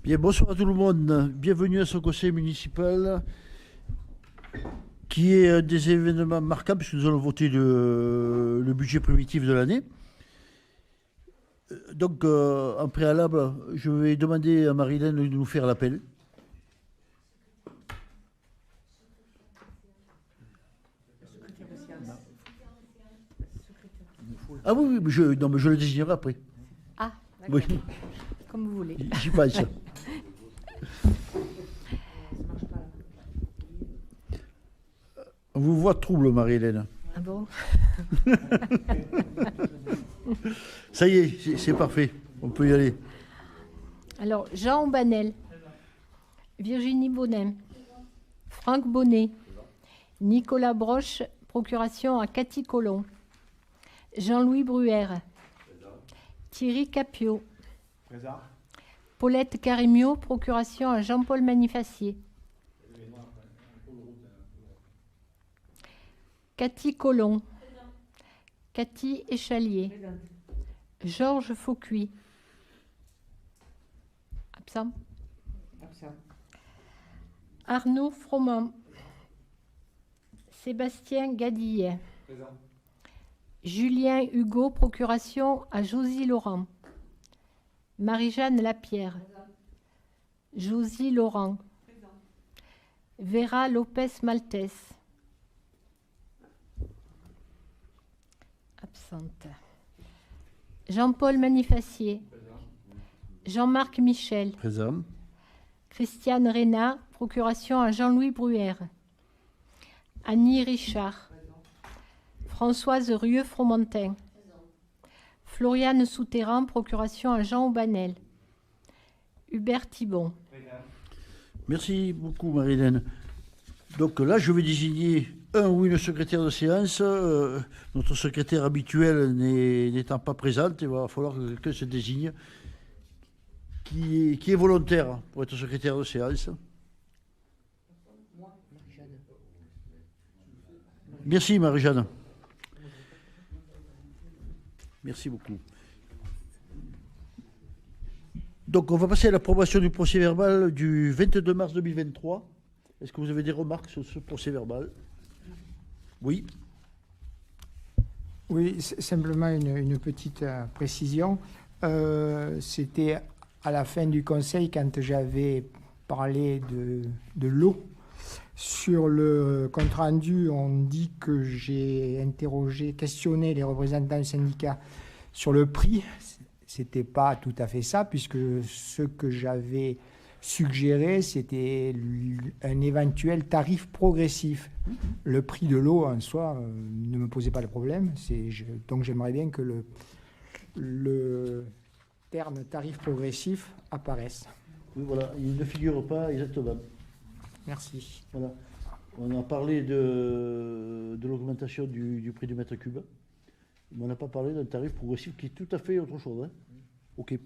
Bien, bonsoir à tout le monde. Bienvenue à ce conseil municipal qui est un des événements marquables puisque nous allons voter le budget primitif de l'année. Donc, en préalable, je vais demander à Marilène de nous faire l'appel. Ah oui, mais non, mais je le désignerai après. Ah, d'accord. Oui, Comme vous voulez. j'y pense. On vous voit trouble, Marie-Hélène. Ah bon? Ça y est, c'est parfait. On peut y aller. Alors, Jean Banel, Virginie Bonnet, Franck Bonnet, Nicolas Broche, procuration à Cathy Collomb, Jean-Louis Bruère, Thierry Capio, Paulette Carimio, procuration à Jean-Paul Manifacier, Cathy Collomb, Cathy Échalier, Georges Faucuit, absent, Arnaud Froment, Sébastien Gadillet, Julien Hugo, procuration à Josie Laurent, Marie-Jeanne Lapierre, Josie Laurent, Vera Lopez Maltès, absente, Jean-Paul Manifacier, Jean-Marc Michel, Présent. Christiane Rénat, procuration à Jean-Louis Bruère, Annie Richard, Françoise Rieux-Fromentin, Floriane Souterrain, procuration à Jean Aubanel, Hubert Thibon. Merci beaucoup, Marie-Hélène. Donc là, je vais désigner un ou une secrétaire de séance. Notre secrétaire habituel n'étant pas présente, il va falloir que quelqu'un se désigne. Qui est volontaire pour être secrétaire de séance? Merci, Marie-Jeanne. Merci beaucoup. Donc, on va passer à l'approbation du procès-verbal du 22 mars 2023. Est-ce que vous avez des remarques sur ce procès-verbal? Oui. Oui, simplement une petite précision. C'était à la fin du conseil, quand j'avais parlé de l'eau. Sur le compte-rendu, on dit que j'ai questionné les représentants du syndicat sur le prix. C'était pas tout à fait ça, puisque ce que j'avais suggéré, c'était un éventuel tarif progressif. Le prix de l'eau en soi ne me posait pas de problème. Donc j'aimerais bien que le terme tarif progressif apparaisse. Oui, voilà, il ne figure pas exactement. Merci. Voilà. On a parlé de l'augmentation du prix du mètre cube, mais on n'a pas parlé d'un tarif progressif qui est tout à fait autre chose. Hein. OK.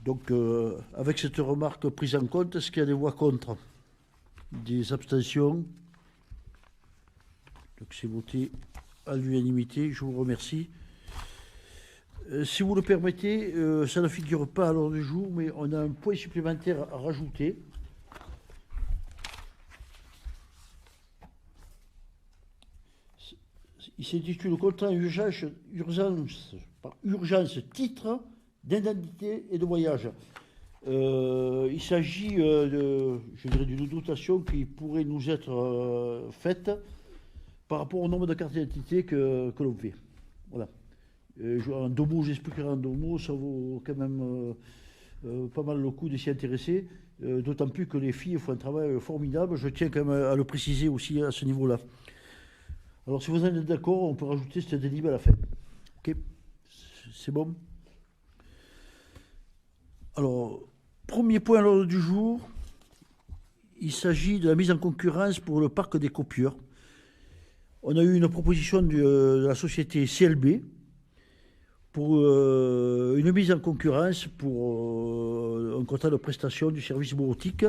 Donc, avec cette remarque prise en compte, est-ce qu'il y a des voix contre? Des abstentions? Donc, c'est voté à l'unanimité. Je vous remercie. Si vous le permettez, ça ne figure pas à l'ordre du jour, mais on a un point supplémentaire à rajouter. Il s'intitule le contrat urgence titre d'indemnité et de voyage. Il s'agit d'une dotation qui pourrait nous être faite par rapport au nombre de cartes d'identité que l'on fait. Voilà. En deux mots, j'expliquerai en deux mots, ça vaut quand même pas mal le coup de s'y intéresser, d'autant plus que les filles font un travail formidable, je tiens quand même à le préciser aussi à ce niveau-là. Alors si vous êtes d'accord, on peut rajouter cette délibération à la fin. Ok, c'est bon. Alors, premier point à l'ordre du jour, il s'agit de la mise en concurrence pour le parc des copieurs. On a eu une proposition de la société CLB, pour une mise en concurrence pour un contrat de prestation du service bureautique.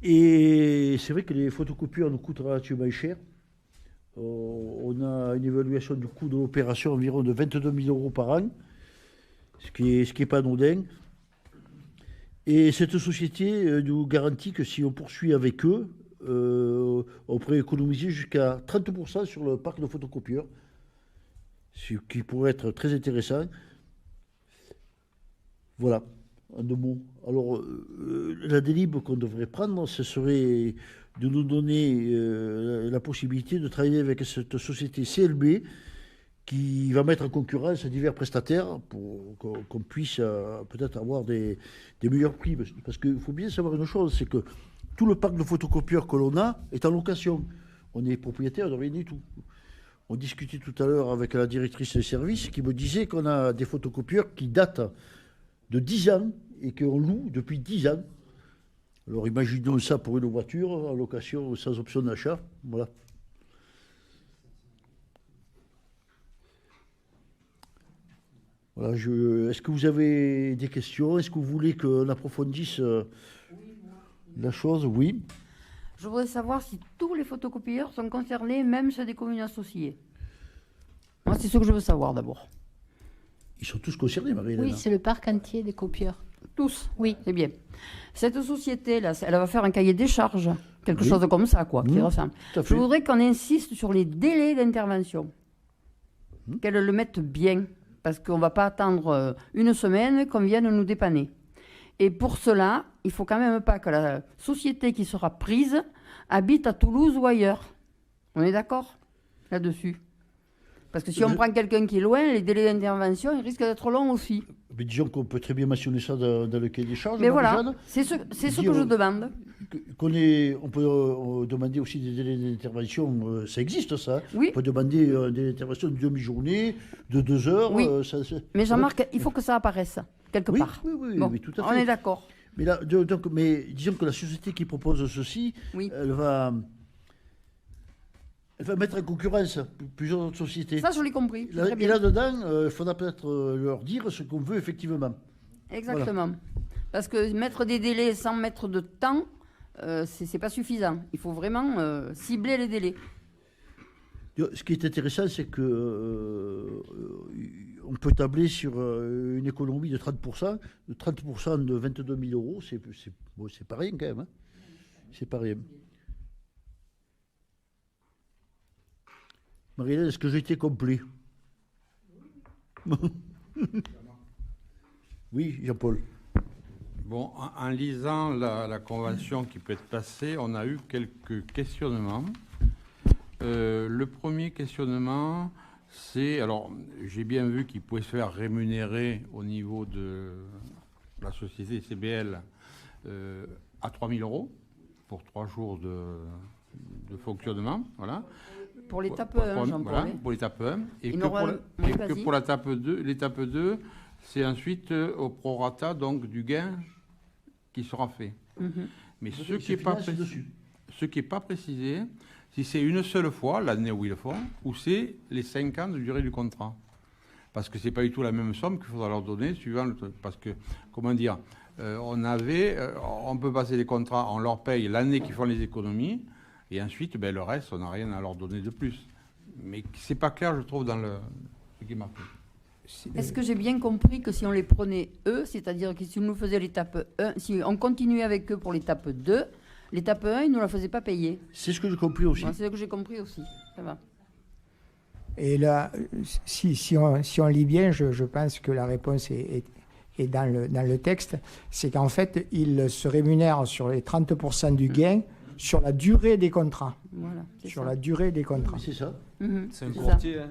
Et c'est vrai que les photocopieurs nous coûtent relativement cher. On a une évaluation du coût de l'opération environ de 22 000 € par an. ce qui est pas anodin. Et cette société nous garantit que si on poursuit avec eux, on pourrait économiser jusqu'à 30% sur le parc de photocopieurs, ce qui pourrait être très intéressant. Voilà, en 2 mots. Alors, la délib qu'on devrait prendre, ce serait de nous donner la possibilité de travailler avec cette société CLB qui va mettre en concurrence divers prestataires pour qu'on puisse peut-être avoir des meilleurs prix. Parce qu'il faut bien savoir une chose, c'est que tout le parc de photocopieurs que l'on a est en location. On est propriétaire de rien du tout. On discutait tout à l'heure avec la directrice des services qui me disait qu'on a des photocopieurs qui datent de 10 ans et qu'on loue depuis 10 ans. Alors imaginons ça pour une voiture en location sans option d'achat. Voilà. Voilà, est-ce que vous avez des questions? Est-ce que vous voulez qu'on approfondisse la chose? Oui. Je voudrais savoir si tous les photocopieurs sont concernés, même ceux des communes associées. Moi, c'est ce que je veux savoir d'abord. Ils sont tous concernés, Marie-Hélène. Oui, c'est le parc entier des copieurs. Tous? Oui. C'est bien. Cette société-là, elle va faire un cahier des charges, quelque Oui. chose comme ça, quoi, qui ressemble. Tout à Je fait. voudrais qu'on insiste sur les délais d'intervention. Qu'elle le mette bien, parce qu'on ne va pas attendre une semaine qu'on vienne nous dépanner. Et pour cela, il ne faut quand même pas que la société qui sera prise habite à Toulouse ou ailleurs. On est d'accord là-dessus? Parce que si on prend quelqu'un qui est loin, les délais d'intervention, ils risquent d'être longs aussi. Mais disons qu'on peut très bien mentionner ça dans le cahier des charges. Mais voilà, Marie-Jeanne. c'est ce que Dire je demande. On peut demander aussi des délais d'intervention. Ça existe, ça. Oui. On peut demander un délai d'intervention de demi-journée, de 2 heures. Oui. Mais ça va. Jean-Marc, il faut que ça apparaisse quelque Oui, part. oui, Bon, oui, tout à on fait. est d'accord. Mais, là, mais disons que la société qui propose ceci, Oui. elle va mettre en concurrence plusieurs autres sociétés. Ça, je l'ai compris. Là- Très et bien. là-dedans, il faudra peut-être leur dire ce qu'on veut effectivement. Exactement. Parce que mettre des délais sans mettre de temps, c'est pas suffisant. Il faut vraiment cibler les délais. Ce qui est intéressant, c'est que on peut tabler sur une économie de 30%. De 30% de 22 000 euros, c'est pas rien quand même. Hein. C'est pas rien. Marie-Hélène, est-ce que j'ai été complet? Oui, Jean-Paul. Bon, en lisant la convention qui peut être passée, on a eu quelques questionnements. Le premier questionnement, c'est... Alors, j'ai bien vu qu'il pouvait se faire rémunérer au niveau de la société CBL à 3 000 euros pour 3 jours de fonctionnement. Voilà. Pour l'étape 1, j'en Voilà, parlais. pour l'étape 1. Et, que normal- pour, oui, et que vas-y. pour l'étape 2, c'est ensuite au prorata donc, du gain qui sera fait. Mhm. Mais C'est ce qui n'est pas, financé dessus. pas précisé, si c'est une seule fois, l'année où ils le font, ou c'est les 5 ans de durée du contrat. Parce que ce n'est pas du tout la même somme qu'il faudra leur donner, suivant le truc. Parce que, comment dire, on peut passer des contrats, on leur paye l'année qu'ils font les économies, et ensuite, le reste, on n'a rien à leur donner de plus. Mais ce n'est pas clair, je trouve, dans ce qui est marqué. Est-ce que j'ai bien compris que si on les prenait eux, c'est-à-dire que si on nous faisait l'étape 1, si on continuait avec eux pour l'étape 2, l'étape 1, ils ne nous la faisaient pas payer. C'est ce que j'ai compris aussi. Moi, c'est ce que j'ai compris aussi. Ça va. Et là, si on lit bien, je pense que la réponse est dans le texte, c'est qu'en fait, il se rémunère sur les 30% du gain sur la durée des contrats. Voilà, c'est Sur ça. la durée des contrats. C'est ça. Mhm, C'est un ça. courtier, hein.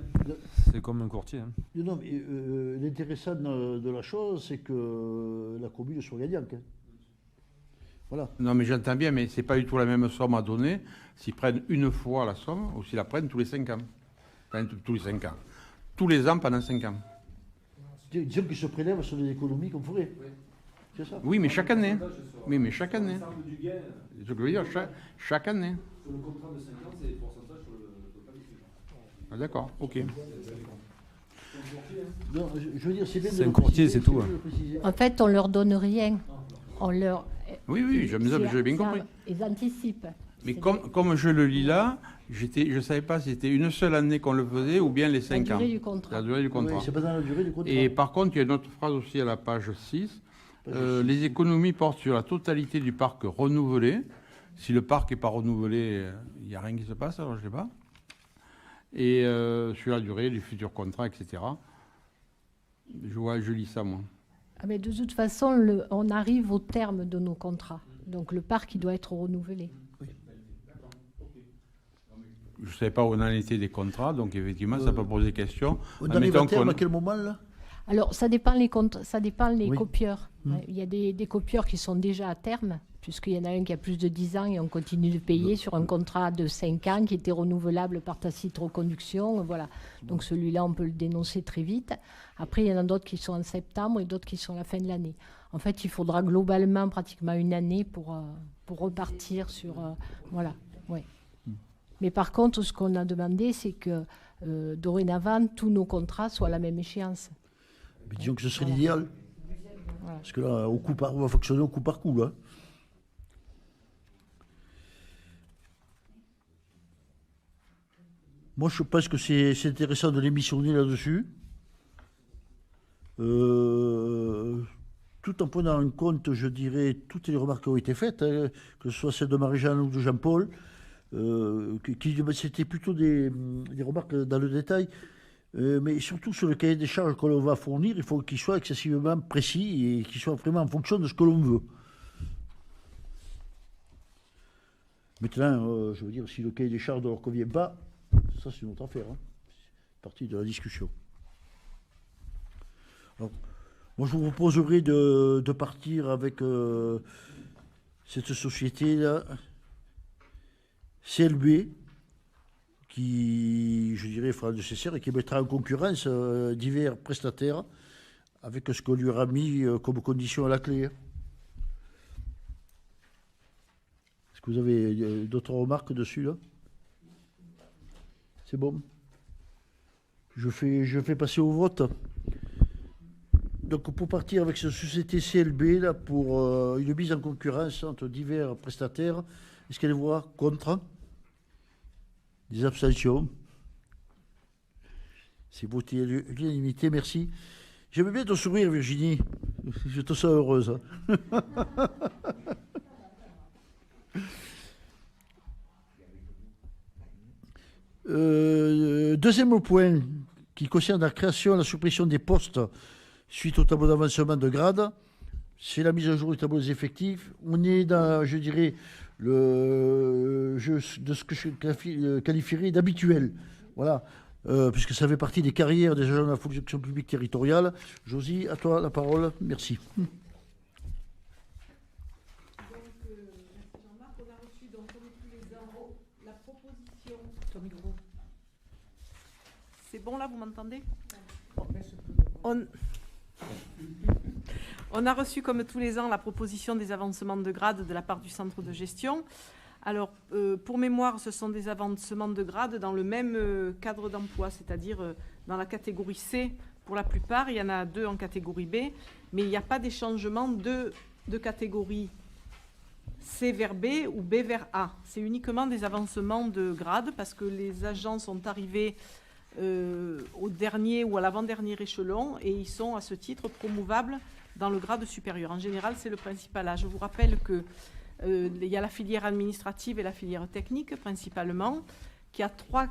C'est comme un courtier. Hein. Non, mais l'intéressant de la chose, c'est que la commune soit gagnante. Hein. Voilà. Non, mais j'entends bien, mais ce n'est pas du tout la même somme à donner s'ils prennent une fois la somme ou s'ils la prennent tous les 5 ans. Enfin, tous les 5 ans. Tous les ans pendant 5 ans. Disons qu'ils se prélèvent sur les économies qu'on ferait. C'est ça. Oui, mais chaque année. Oui, mais chaque année. Ce que je veux dire, chaque année. Sur le contrat de 5 ans, c'est les pourcentages sur le total du suivant. Ah, d'accord, ok. Non, je veux dire, c'est bien C'est de un le courtier, préciser, c'est tout, bien hein. de le préciser. En fait, on leur donne rien. On leur. Oui, j'ai bien compris. Ils anticipent. Mais comme je le lis là, je ne savais pas si c'était une seule année qu'on le faisait ou bien les 5 ans. La durée du contrat. La durée du contrat. Oui, c'est pas dans la durée du contrat. Et par contre, il y a une autre phrase aussi à la page 6. Les économies portent sur la totalité du parc renouvelé. Si le parc n'est pas renouvelé, il n'y a rien qui se passe, alors je ne sais pas. Et sur la durée du futur contrat, etc. Je lis ça, moi. Ah, mais de toute façon, on arrive au terme de nos contrats. Donc le parc, il doit être renouvelé. Je ne savais pas où on en était des contrats, donc effectivement, ça peut poser question. On arrive à terme à quel moment, là? Alors, ça dépend les Oui. copieurs. Il y a des copieurs qui sont déjà à terme, puisqu'il y en a un qui a plus de 10 ans et on continue de payer sur un contrat de 5 ans qui était renouvelable par tacite reconduction. Voilà. Donc celui-là, on peut le dénoncer très vite. Après, il y en a d'autres qui sont en septembre et d'autres qui sont à la fin de l'année. En fait, il faudra globalement pratiquement une année pour repartir sur... voilà. Ouais. Mais par contre, ce qu'on a demandé, c'est que dorénavant, tous nos contrats soient à la même échéance. Mais disons que ce serait l'idéal. Voilà. Parce que là, on va fonctionner au coup par coup, là. Moi, je pense que c'est intéressant de l'émissionner là-dessus. Tout en prenant en compte, je dirais, toutes les remarques qui ont été faites, hein, que ce soit celle de Marie-Jeanne ou de Jean-Paul, c'était plutôt des remarques dans le détail. Mais surtout sur le cahier des charges que l'on va fournir, il faut qu'il soit excessivement précis et qu'il soit vraiment en fonction de ce que l'on veut. Maintenant, je veux dire, si le cahier des charges ne leur convient pas, ça c'est une autre affaire. Hein. C'est partie de la discussion. Alors, moi, je vous proposerai de partir avec cette société-là, CLB, qui, je dirais, fera le nécessaire et qui mettra en concurrence divers prestataires avec ce qu'on lui aura mis comme condition à la clé. Est-ce que vous avez d'autres remarques dessus, là? C'est bon. Je fais passer au vote. Donc, pour partir avec cette société CLB, là, pour une mise en concurrence entre divers prestataires, est-ce qu'elle voit contre? Des abstentions? C'est voté à l'unanimité, merci. J'aime bien ton sourire, Virginie. Je te sens heureuse. Hein. Deuxième point qui concerne la création et la suppression des postes suite au tableau d'avancement de grade, c'est la mise à jour du tableau des effectifs. On est dans, je dirais, de ce que je qualifierais d'habituel. Voilà. Puisque ça fait partie des carrières des agents de la fonction publique territoriale. Josie, à toi la parole. Merci. Donc, merci Jean-Marc. On a reçu, donc, comme tous les ans, la proposition. Ton micro. C'est bon là, vous m'entendez? On a reçu, comme tous les ans, la proposition des avancements de grade de la part du centre de gestion. Alors, pour mémoire, ce sont des avancements de grade dans le même cadre d'emploi, c'est-à-dire dans la catégorie C pour la plupart. Il y en a 2 en catégorie B, mais il n'y a pas d'échangement de catégorie C vers B ou B vers A. C'est uniquement des avancements de grade parce que les agents sont arrivés au dernier ou à l'avant-dernier échelon et ils sont à ce titre promouvables dans le grade supérieur. En général, c'est le principal âge. Je vous rappelle que il y a la filière administrative et la filière technique principalement, qui a 3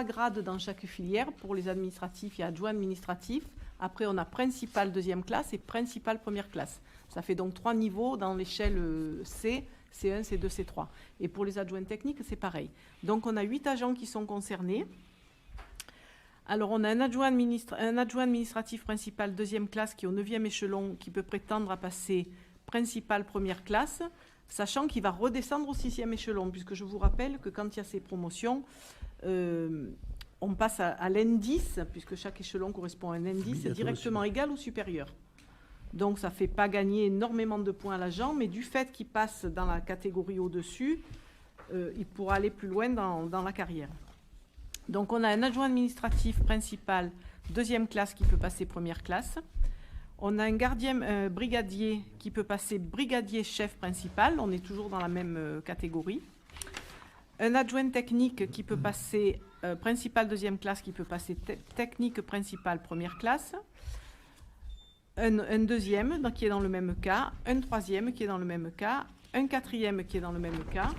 grades dans chaque filière. Pour les administratifs, il y a adjoint administratif. Après, on a principal deuxième classe et principal première classe. Ça fait donc 3 niveaux dans l'échelle C, C1, C2, C3. Et pour les adjoints techniques, c'est pareil. Donc, on a 8 agents qui sont concernés. Alors, on a un adjoint administratif principal deuxième classe qui est au 9e échelon, qui peut prétendre à passer principal première classe, sachant qu'il va redescendre au 6e échelon, puisque je vous rappelle que quand il y a ces promotions, on passe à l'indice, puisque chaque échelon correspond à un indice directement égal ou supérieur. Donc, ça ne fait pas gagner énormément de points à l'agent, mais du fait qu'il passe dans la catégorie au-dessus, il pourra aller plus loin dans la carrière. Donc, on a un adjoint administratif principal, deuxième classe, qui peut passer première classe. On a un gardien brigadier qui peut passer brigadier chef principal. On est toujours dans la même catégorie. un adjoint technique qui peut passer principal deuxième classe, qui peut passer technique principale première classe, un deuxième qui est dans le même cas, un troisième qui est dans le même cas, un quatrième qui est dans le même cas,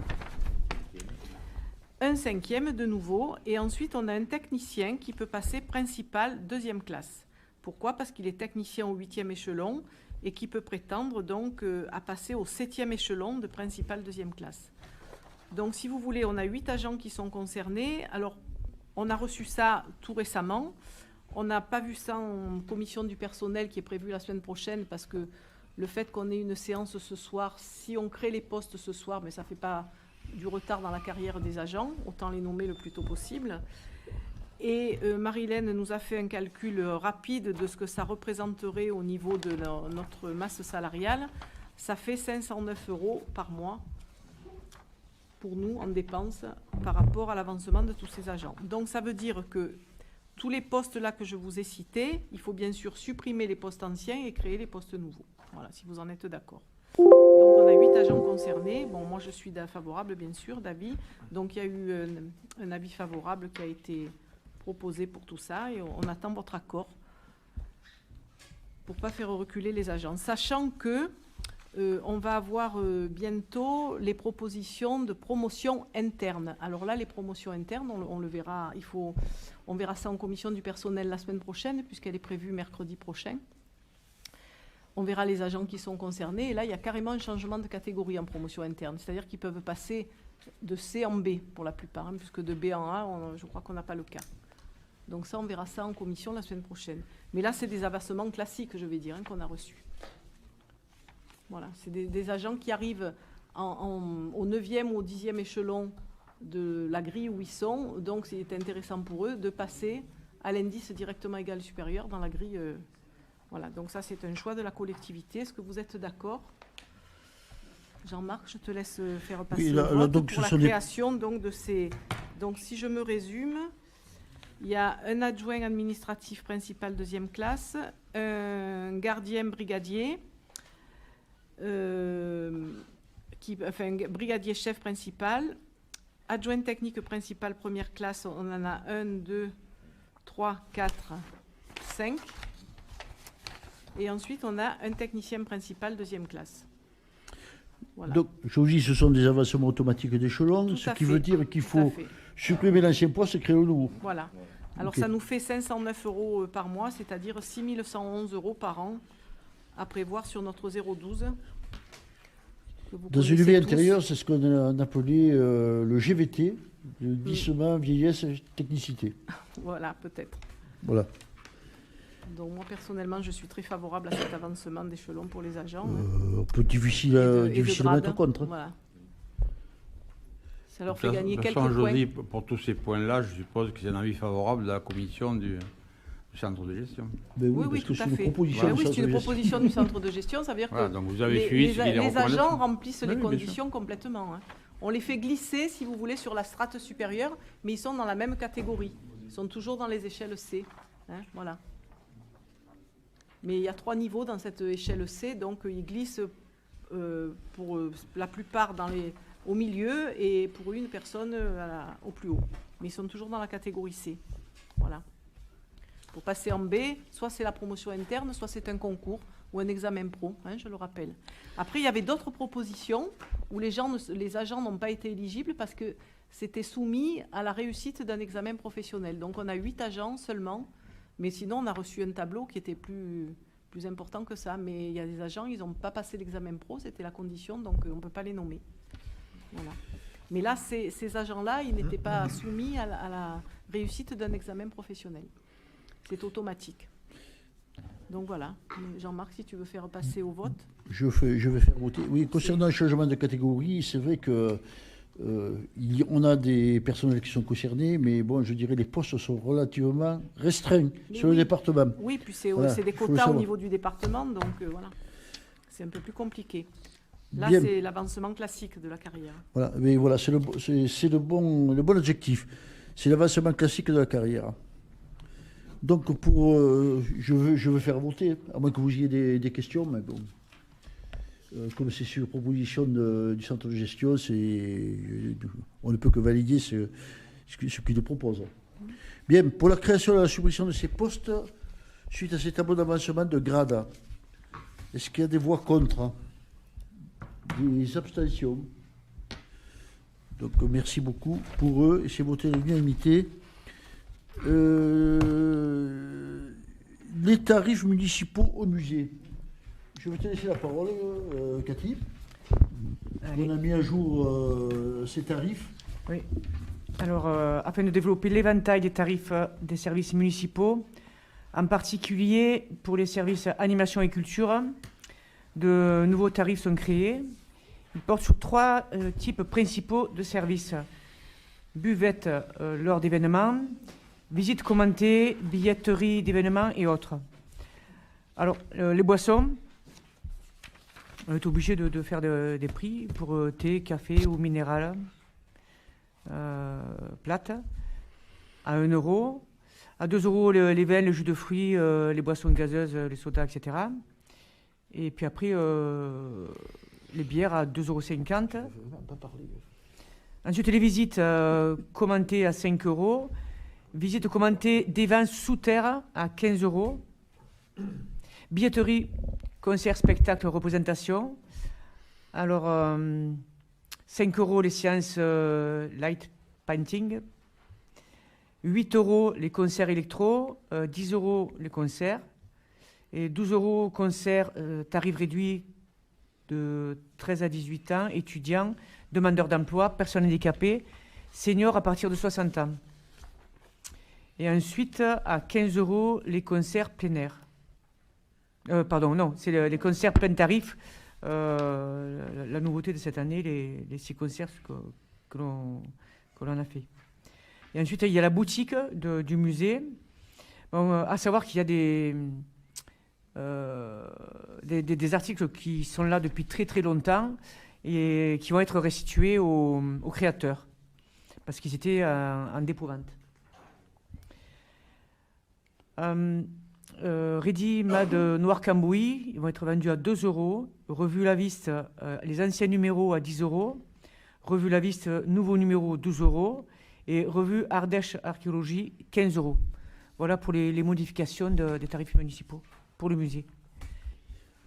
un cinquième de nouveau, et ensuite on a un technicien qui peut passer principal deuxième classe. Pourquoi? Parce qu'il est technicien au 8e échelon et qui peut prétendre donc à passer au 7e échelon de principal deuxième classe. Donc si vous voulez, on a 8 agents qui sont concernés. Alors on a reçu ça tout récemment. On n'a pas vu ça en commission du personnel qui est prévue la semaine prochaine parce que le fait qu'on ait une séance ce soir, si on crée les postes ce soir, mais ça ne fait pas du retard dans la carrière des agents, autant les nommer le plus tôt possible. Et Marie-Hélène nous a fait un calcul rapide de ce que ça représenterait au niveau de notre masse salariale. Ça fait 509 € par mois pour nous en dépenses par rapport à l'avancement de tous ces agents. Donc ça veut dire que tous les postes là que je vous ai cités, il faut bien sûr supprimer les postes anciens et créer les postes nouveaux. Voilà, si vous en êtes d'accord. Donc on a 8 agents concernés. Bon, moi je suis favorable bien sûr d'avis. Donc il y a eu un avis favorable qui a été proposé pour tout ça et on attend votre accord pour ne pas faire reculer les agents. Sachant que on va avoir bientôt les propositions de promotion interne. Alors là, les promotions internes, on le verra, on verra ça en commission du personnel la semaine prochaine, puisqu'elle est prévue mercredi prochain. On verra les agents qui sont concernés. Et là, il y a carrément un changement de catégorie en promotion interne. C'est-à-dire qu'ils peuvent passer de C en B pour la plupart, hein, puisque de B en A, je crois qu'on n'a pas le cas. Donc ça, on verra ça en commission la semaine prochaine. Mais là, c'est des avassements classiques, je vais dire, hein, qu'on a reçus. Voilà, c'est des agents qui arrivent au 9e ou au 10e échelon de la grille où ils sont. Donc, c'est intéressant pour eux de passer à l'indice directement égal supérieur dans la grille. Voilà, donc ça, c'est un choix de la collectivité. Est-ce que vous êtes d'accord? Jean-Marc, je te laisse faire passer le vote donc, pour la création donc, de ces... Donc, si je me résume, il y a un adjoint administratif principal deuxième classe, un gardien brigadier, brigadier chef principal, adjoint technique principal première classe, on en a 1, 2, 3, 4, 5. Et ensuite, on a un technicien principal deuxième classe. Voilà. Donc, je vous dis, ce sont des avancements automatiques d'échelon, ce qui veut dire qu'il faut supprimer l'ancien poste et créer le nouveau. Voilà. Alors, ça nous fait 509 € par mois, c'est-à-dire 6 111 € par an à prévoir sur notre 012. Dans une vie intérieure, c'est ce qu'on a appelé le GVT, le glissement, vieillesse, technicité. Voilà, peut-être. Voilà. Donc moi, personnellement, je suis très favorable à cet avancement d'échelon pour les agents. Un peu difficile à mettre contre. Voilà. Ça leur fait gagner quelques points. Josy, pour tous ces points-là, je suppose que c'est un avis favorable de la commission du centre de gestion. Ben oui, tout à fait. Proposition c'est une proposition du centre de gestion. Ça veut dire que donc vous avez suivi les agents remplissent les conditions complètement. Hein. On les fait glisser, si vous voulez, sur la strate supérieure, mais ils sont dans la même catégorie. Ils sont toujours dans les échelles C. Hein, voilà. Mais il y a 3 niveaux dans cette échelle C, donc ils glissent pour la plupart au milieu et pour une personne au plus haut. Mais ils sont toujours dans la catégorie C. Voilà. Pour passer en B, soit c'est la promotion interne, soit c'est un concours ou un examen pro, hein, je le rappelle. Après, il y avait d'autres propositions où les agents n'ont pas été éligibles parce que c'était soumis à la réussite d'un examen professionnel. Donc on a 8 agents seulement. Mais sinon, on a reçu un tableau qui était plus important que ça. Mais il y a des agents, ils n'ont pas passé l'examen pro, c'était la condition, donc on ne peut pas les nommer. Voilà. Mais là, ces agents-là, ils n'étaient pas soumis à la réussite d'un examen professionnel. C'est automatique. Donc voilà. Jean-Marc, si tu veux faire passer au vote. Je vais faire voter. Oui, concernant le changement de catégorie, c'est vrai que on a des personnels qui sont concernés, mais bon, je dirais les postes sont relativement restreints sur le département. Oui, puis c'est des quotas au niveau du département, donc voilà, c'est un peu plus compliqué. Là, c'est l'avancement classique de la carrière. Voilà, mais voilà, c'est le bon objectif. C'est l'avancement classique de la carrière. Donc, je veux faire voter, à moins que vous ayez des questions, mais bon. comme c'est sur proposition du centre de gestion, on ne peut que valider ce qu'il nous propose. Bien, pour la création et la suppression de ces postes, suite à ces tableaux d'avancement de grade, est-ce qu'il y a des voix contre? Des abstentions? Donc merci beaucoup pour eux, et c'est voté à l'unanimité. Les tarifs municipaux au musée. Je vais te laisser la parole, Cathy. On a mis à jour ces tarifs. Oui. Alors, afin de développer l'éventail des tarifs des services municipaux, en particulier pour les services animation et culture, de nouveaux tarifs sont créés. Ils portent sur 3 types principaux de services. Buvette lors d'événements, visite commentée, billetterie d'événements et autres. Alors, les boissons, on est obligé de faire des prix pour thé, café ou minéral plate à 1 €. À 2 € les vins, le jus de fruits, les boissons gazeuses, les sodas, etc. Et puis après, les bières à 2,50 €. Ensuite, les visites commentées à 5 €. Visite commentée des vins sous terre à 15 €. Billetterie, concert, spectacle, représentation. Alors, 5 € les séances light painting. 8 € les concerts électro. 10 € les concerts. Et 12 € concerts, tarif réduit de 13 à 18 ans, étudiants, demandeurs d'emploi, personnes handicapées, seniors à partir de 60 ans. Et ensuite, à 15 € les concerts plein air. C'est les concerts plein tarif. La nouveauté de cette année, les 6 concerts que l'on a fait. Et ensuite, il y a la boutique du musée. Bon, à savoir qu'il y a des articles qui sont là depuis très très longtemps et qui vont être restitués aux créateurs parce qu'ils étaient en dépôt-vente. Ready Mad Noir Cambouis, ils vont être vendus à 2 €. Revue La Viste, les anciens numéros à 10 €. Revue La Viste, nouveau numéro 12 €. Et revue Ardèche Archéologie, 15 €. Voilà pour les modifications des tarifs municipaux pour le musée.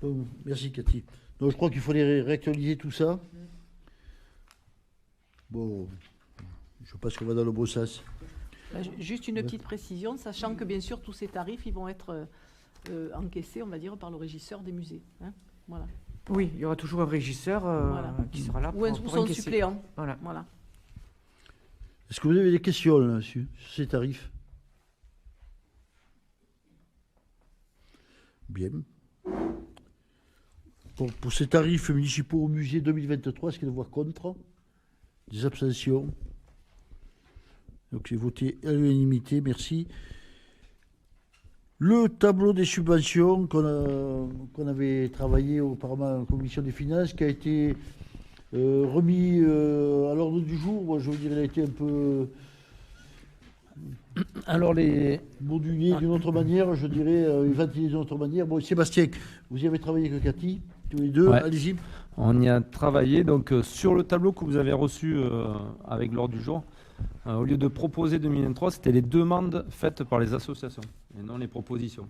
Bon, merci Cathy. Donc je crois qu'il fallait réactualiser tout ça. Bon, je pense qu'on va dans le bon sens. Juste une petite précision, sachant que bien sûr tous ces tarifs ils vont être encaissés, on va dire, par le régisseur des musées. Hein, voilà. Oui, il y aura toujours un régisseur qui sera là ou son encaisser. suppléant. Voilà. Est-ce que vous avez des questions là-dessus, sur ces tarifs? Bien. Pour ces tarifs municipaux au musée 2023, est-ce qu'il y a des voix contre? Des abstentions? Donc j'ai voté à l'unanimité, merci. Le tableau des subventions qu'on avait travaillé auparavant en commission des finances, qui a été remis à l'ordre du jour. Moi, je veux dire, il a été un peu modulé d'une autre manière, je dirais, ventilé d'une autre manière. Bon, Sébastien, vous y avez travaillé avec Cathy, tous les deux, ouais. Allez-y. On y a travaillé donc sur le tableau que vous avez reçu avec l'ordre du jour. Au lieu de proposer 2023, c'était les demandes faites par les associations et non les propositions.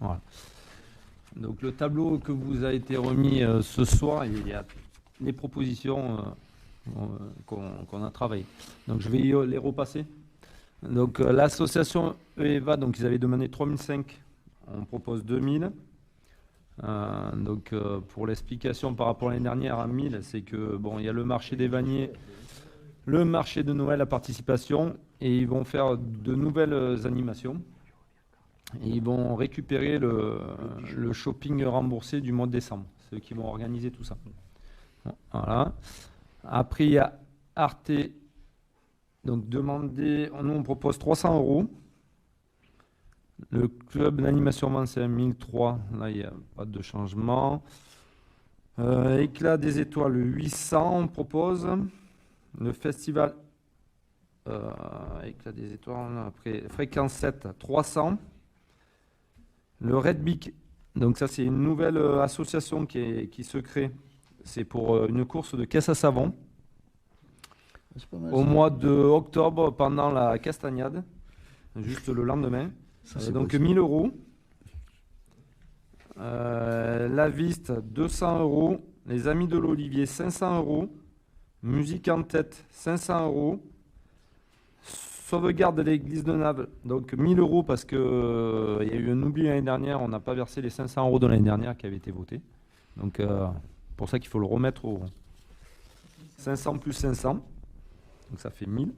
Voilà. Donc le tableau que vous a été remis ce soir, il y a les propositions qu'on a travaillées. Donc je vais les repasser. Donc l'association EVA, donc ils avaient demandé 3005, on propose 2000. Pour l'explication par rapport à l'année dernière à 1000, c'est que bon, il y a le marché des vanniers, le marché de Noël à participation, et ils vont faire de nouvelles animations. Et ils vont récupérer le shopping remboursé du mois de décembre. C'est eux qui vont organiser tout ça. Voilà. Après, il y a Arte. Donc, nous, on propose 300 €. Le club d'animation Mans, c'est 1003. Là, il n'y a pas de changement. Éclat des étoiles, 800, on propose. Le festival Éclat des étoiles, après Fréquence 7, 300. Le Red Big Donc ça, c'est une nouvelle association qui se crée. C'est pour une course de caisse à savon C'est pas mal, au ça. mois d'octobre pendant la Castagnade, juste le lendemain. Ça, c'est Donc beau, ça. 1000 euros. La Viste, 200 euros. Les Amis de l'Olivier, 500 euros. Musique en tête, 500 euros. Sauvegarde de l'église de Naves, donc 1000 euros parce qu'il y a eu un oubli l'année dernière. On n'a pas versé les 500 euros de l'année dernière qui avaient été votés. Donc, pour ça qu'il faut le remettre au 500 plus 500. Donc, ça fait 1000.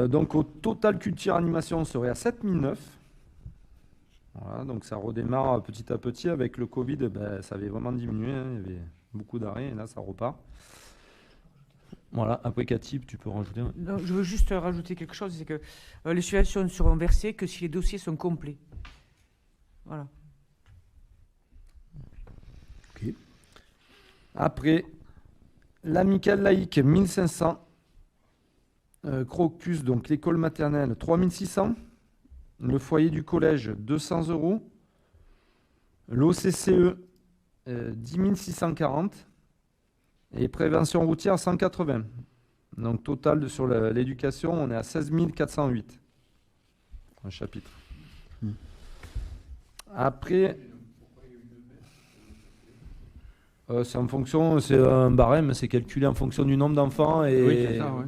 Donc, au total culture animation, on serait à 7009. Voilà, donc ça redémarre petit à petit. Avec le Covid, ça avait vraiment diminué. Hein, il y avait beaucoup d'arrêts et là, ça repart. Voilà, après Cathy, tu peux rajouter. Non, je veux juste rajouter quelque chose, c'est que les subventions ne seront versées que si les dossiers sont complets. Voilà. Ok. Après, l'amicale laïque, 1500. Crocus, donc l'école maternelle, 3600. Le foyer du collège, 200 euros. L'OCCE, 10 640. Et prévention routière, 180. Donc total sur l'éducation, on est à 16 408. Un chapitre. Après, c'est en fonction, c'est un barème, c'est calculé en fonction du nombre d'enfants. Et Oui, c'est ça, ouais.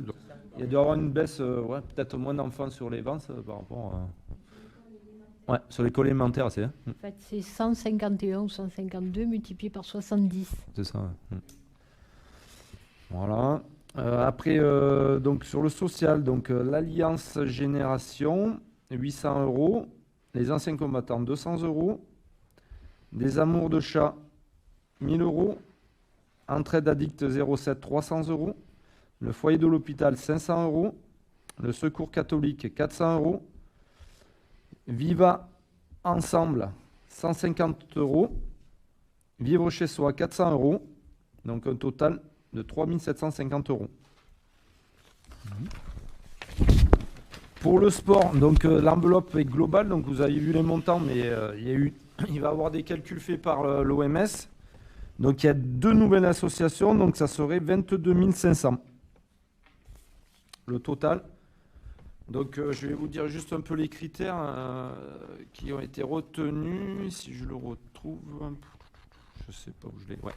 il doit y avoir une baisse, peut-être moins d'enfants sur les ventes par rapport à... Ouais, sur l'école élémentaire, c'est... En fait, c'est 151 ou 152 multiplié par 70. C'est ça, ouais. Voilà. Après, donc sur le social, donc l'Alliance Génération, 800 euros. Les anciens combattants, 200 euros. Des amours de chat, 1000 euros. Entraide addict 07, 300 euros. Le foyer de l'hôpital, 500 euros. Le secours catholique, 400 euros. Viva ensemble, 150 euros. Vivre chez soi, 400 euros. Donc un total de 3 750 euros. Pour le sport, donc l'enveloppe est globale, donc vous avez vu les montants, mais il va y avoir des calculs faits par l'OMS. Donc il y a 2 nouvelles associations, donc ça serait 22 500. Le total. Donc je vais vous dire juste un peu les critères qui ont été retenus. Si je le retrouve, je sais pas où je l'ai. Ouais.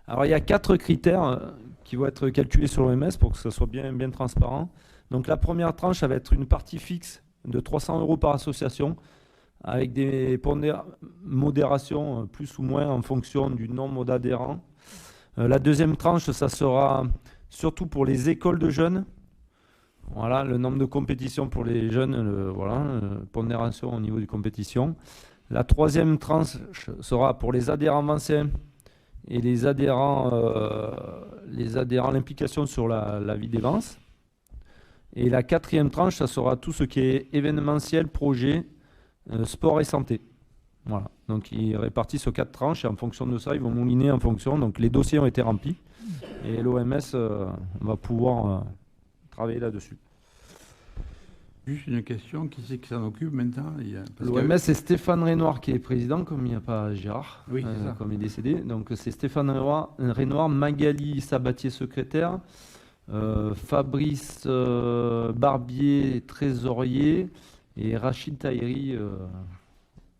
Alors il y a 4 critères qui vont être calculés sur l'OMS pour que ce soit bien transparent. Donc la première tranche, ça va être une partie fixe de 300 euros par association avec des modérations plus ou moins en fonction du nombre d'adhérents. La deuxième tranche, ça sera surtout pour les écoles de jeunes. Voilà, le nombre de compétitions pour les jeunes, pondération au niveau des compétitions. La troisième tranche sera pour les adhérents anciens et les adhérents, l'implication sur la vie des ventes. Et la quatrième tranche, ça sera tout ce qui est événementiel, projet, sport et santé. Voilà. Donc ils répartissent sur 4 tranches et en fonction de ça, ils vont mouliner en fonction. Donc les dossiers ont été remplis et l'OMS va pouvoir travailler là-dessus. Juste une question, qui c'est qui s'en occupe maintenant? L'OMS, c'est Stéphane Renoir qui est président, comme il n'y a pas Gérard, Oui, c'est ça. comme il est décédé. Donc c'est Stéphane Renoir, Magali Sabatier, secrétaire, Fabrice Barbier, trésorier, et Rachid Tahiri,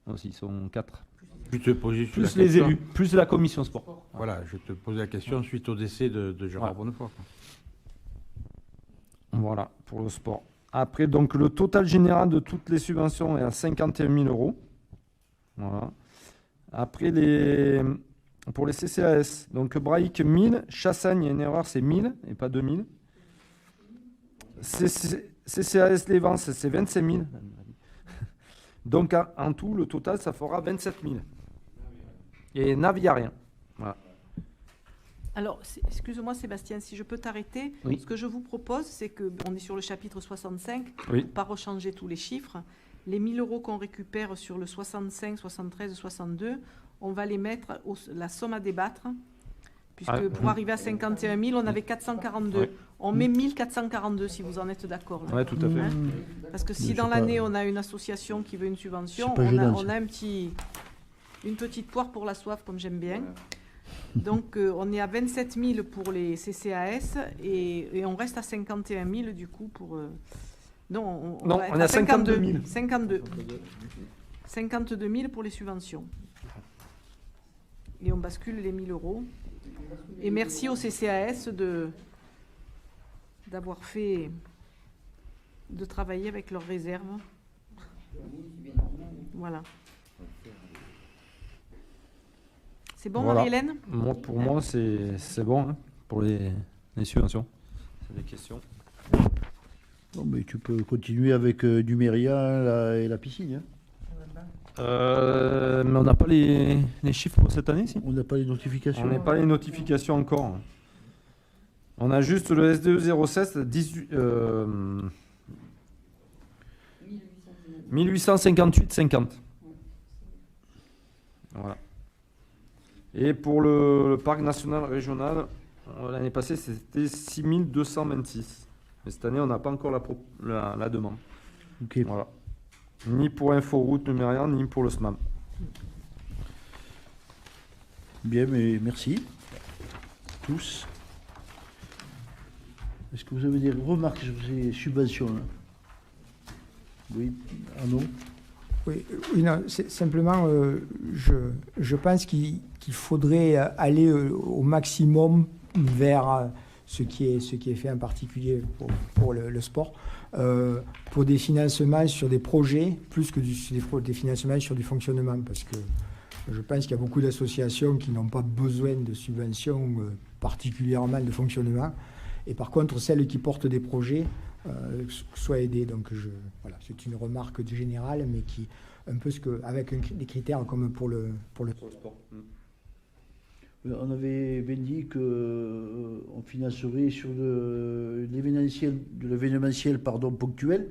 aussi, ils sont 4. Je te posais Plus les élus, plus la commission sport. Voilà, je te posais la question suite au décès de Gérard Bonnefoy. Voilà, pour le sport. Après, donc, le total général de toutes les subventions est à 51 000 euros. Voilà. Après, pour les CCAS, donc Braïque 1000, Chassagne, il y a une erreur, c'est 1000 et pas 2000. CCAS Les Vences, c'est 25 000. Donc, en tout, le total, ça fera 27 000. Et Nav, il n'y a rien. Voilà. Alors, excuse-moi Sébastien, si je peux t'arrêter, Oui. Ce que je vous propose, c'est qu'on est sur le chapitre 65, Oui. pour ne pas rechanger tous les chiffres. Les 1000 euros qu'on récupère sur le 65, 73, 62, on va les mettre, la somme à débattre, puisque pour arriver à 51 000, on avait 442. Ouais. On met 1442 si vous en êtes d'accord. là. Oui, tout à fait. Hein, parce que si Mais dans c'est pas- l'année, on a une association qui veut une subvention, C'est pas gênant, on ça. a une petite poire pour la soif, comme j'aime bien. Donc, on est à 27 000 pour les CCAS et on reste à 51 000 du coup pour... non, Non, va être on est à 52 000. 52. 52 000 pour les subventions. Et on bascule les 1 000 euros. Et merci au CCAS d'avoir fait... de travailler avec leurs réserves. Voilà. C'est bon, Voilà. Marie-Hélène? Pour moi, c'est bon hein, pour les subventions. C'est des questions. Bon, mais tu peux continuer avec Numéria et la piscine. Hein. Mais on n'a pas les chiffres pour cette année, si. On n'a pas les notifications. On n'a pas les notifications encore. On a juste le SDE 07 18, 1858,50. Voilà. Et pour le parc national régional, l'année passée, c'était 6226. Mais cette année, on n'a pas encore la demande. Ok. Voilà. Ni pour Inforoute Numérian, ni pour le SMAM. Bien, mais merci. Tous. Est-ce que vous avez des remarques sur ces subventions là? Oui, Arnaud? Oui, non, simplement, je pense qu'il faudrait aller au maximum vers ce qui est fait en particulier pour le sport, pour des financements sur des projets, plus que des financements sur du fonctionnement, parce que je pense qu'il y a beaucoup d'associations qui n'ont pas besoin de subventions, particulièrement de fonctionnement, et par contre, celles qui portent des projets soient aidées. Donc, voilà, c'est une remarque générale, mais qui un peu avec des critères comme pour le sport. On avait bien dit qu'on financerait sur de l'événementiel ponctuel,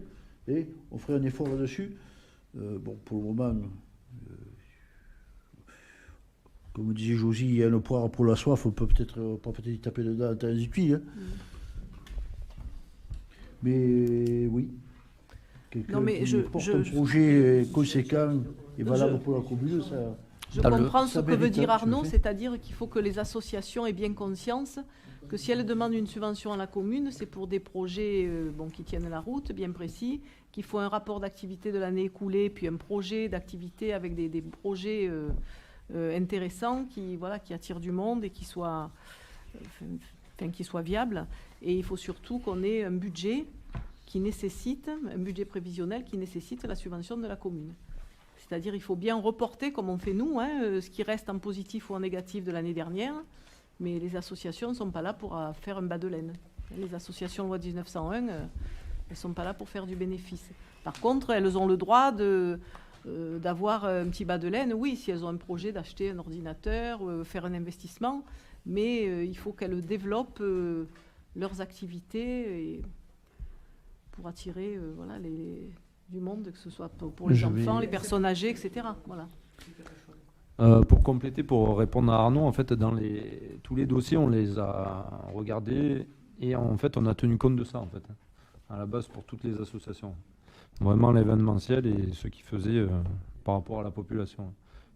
et on ferait un effort là-dessus. Bon, pour le moment, comme disait Josie, il y a une poire pour la soif, on peut peut-être y taper dedans dans les outils. Hein. Mais oui. Non, mais un projet conséquent et valable pour la commune, ça... Je comprends ce ça que veut mérite, dire hein, Arnaud, tu le sais. c'est-à-dire qu'il faut que les associations aient bien conscience que si elles demandent une subvention à la commune, c'est pour des projets qui tiennent la route, bien précis, qu'il faut un rapport d'activité de l'année écoulée, puis un projet d'activité avec des projets intéressants qui attirent du monde et qui soient viables. Et il faut surtout qu'on ait un budget un budget prévisionnel qui nécessite la subvention de la commune. C'est-à-dire il faut bien reporter, comme on fait nous, ce qui reste en positif ou en négatif de l'année dernière, mais les associations ne sont pas là pour faire un bas de laine. Les associations loi 1901, elles ne sont pas là pour faire du bénéfice. Par contre, elles ont le droit d'avoir un petit bas de laine, oui, si elles ont un projet d'acheter un ordinateur, faire un investissement, mais il faut qu'elles développent leurs activités pour attirer du monde, que ce soit pour les enfants, les personnes âgées, etc. Voilà. Pour compléter, pour répondre à Arnaud, en fait, tous les dossiers, on les a regardés et en fait, on a tenu compte de ça, en fait, à la base pour toutes les associations. Vraiment l'événementiel et ce qu'ils faisaient par rapport à la population,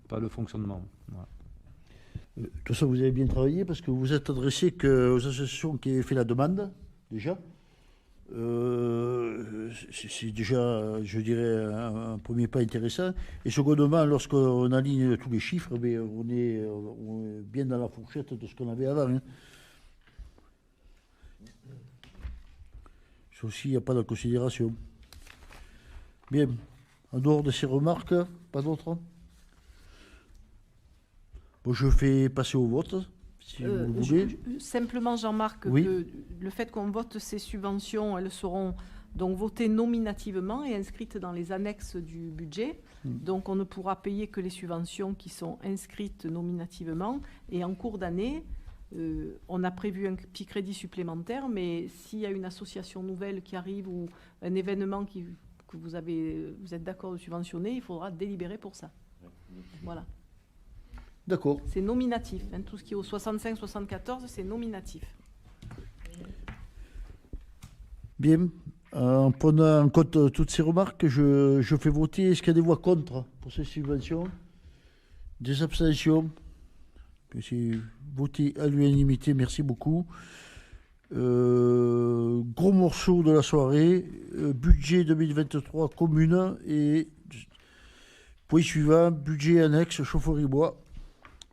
pas le fonctionnement. Voilà. De toute façon, vous avez bien travaillé parce que vous vous êtes adressé aux associations qui avaient fait la demande, déjà. C'est déjà, je dirais, un premier pas intéressant. Et secondement, lorsqu'on aligne tous les chiffres, on est bien dans la fourchette de ce qu'on avait avant. Hein. Ça aussi, il n'y a pas de considération. Bien. En dehors de ces remarques, pas d'autres? Bon, je fais passer au vote, si vous le voulez. Simplement, Jean-Marc, Oui. que le fait qu'on vote ces subventions, elles seront donc votées nominativement et inscrites dans les annexes du budget. Donc, on ne pourra payer que les subventions qui sont inscrites nominativement. Et en cours d'année, on a prévu un petit crédit supplémentaire, mais s'il y a une association nouvelle qui arrive ou un événement que vous êtes d'accord de subventionner, il faudra délibérer pour ça. Voilà. D'accord. C'est nominatif. Hein. Tout ce qui est au 65-74, c'est nominatif. Bien. En prenant en compte toutes ces remarques, je fais voter. Est-ce qu'il y a des voix contre pour ces subventions? Des abstentions? C'est voté à l'unanimité. Merci beaucoup. Gros morceau de la soirée. Budget 2023 commune. Et point suivant, budget annexe chaufferie bois.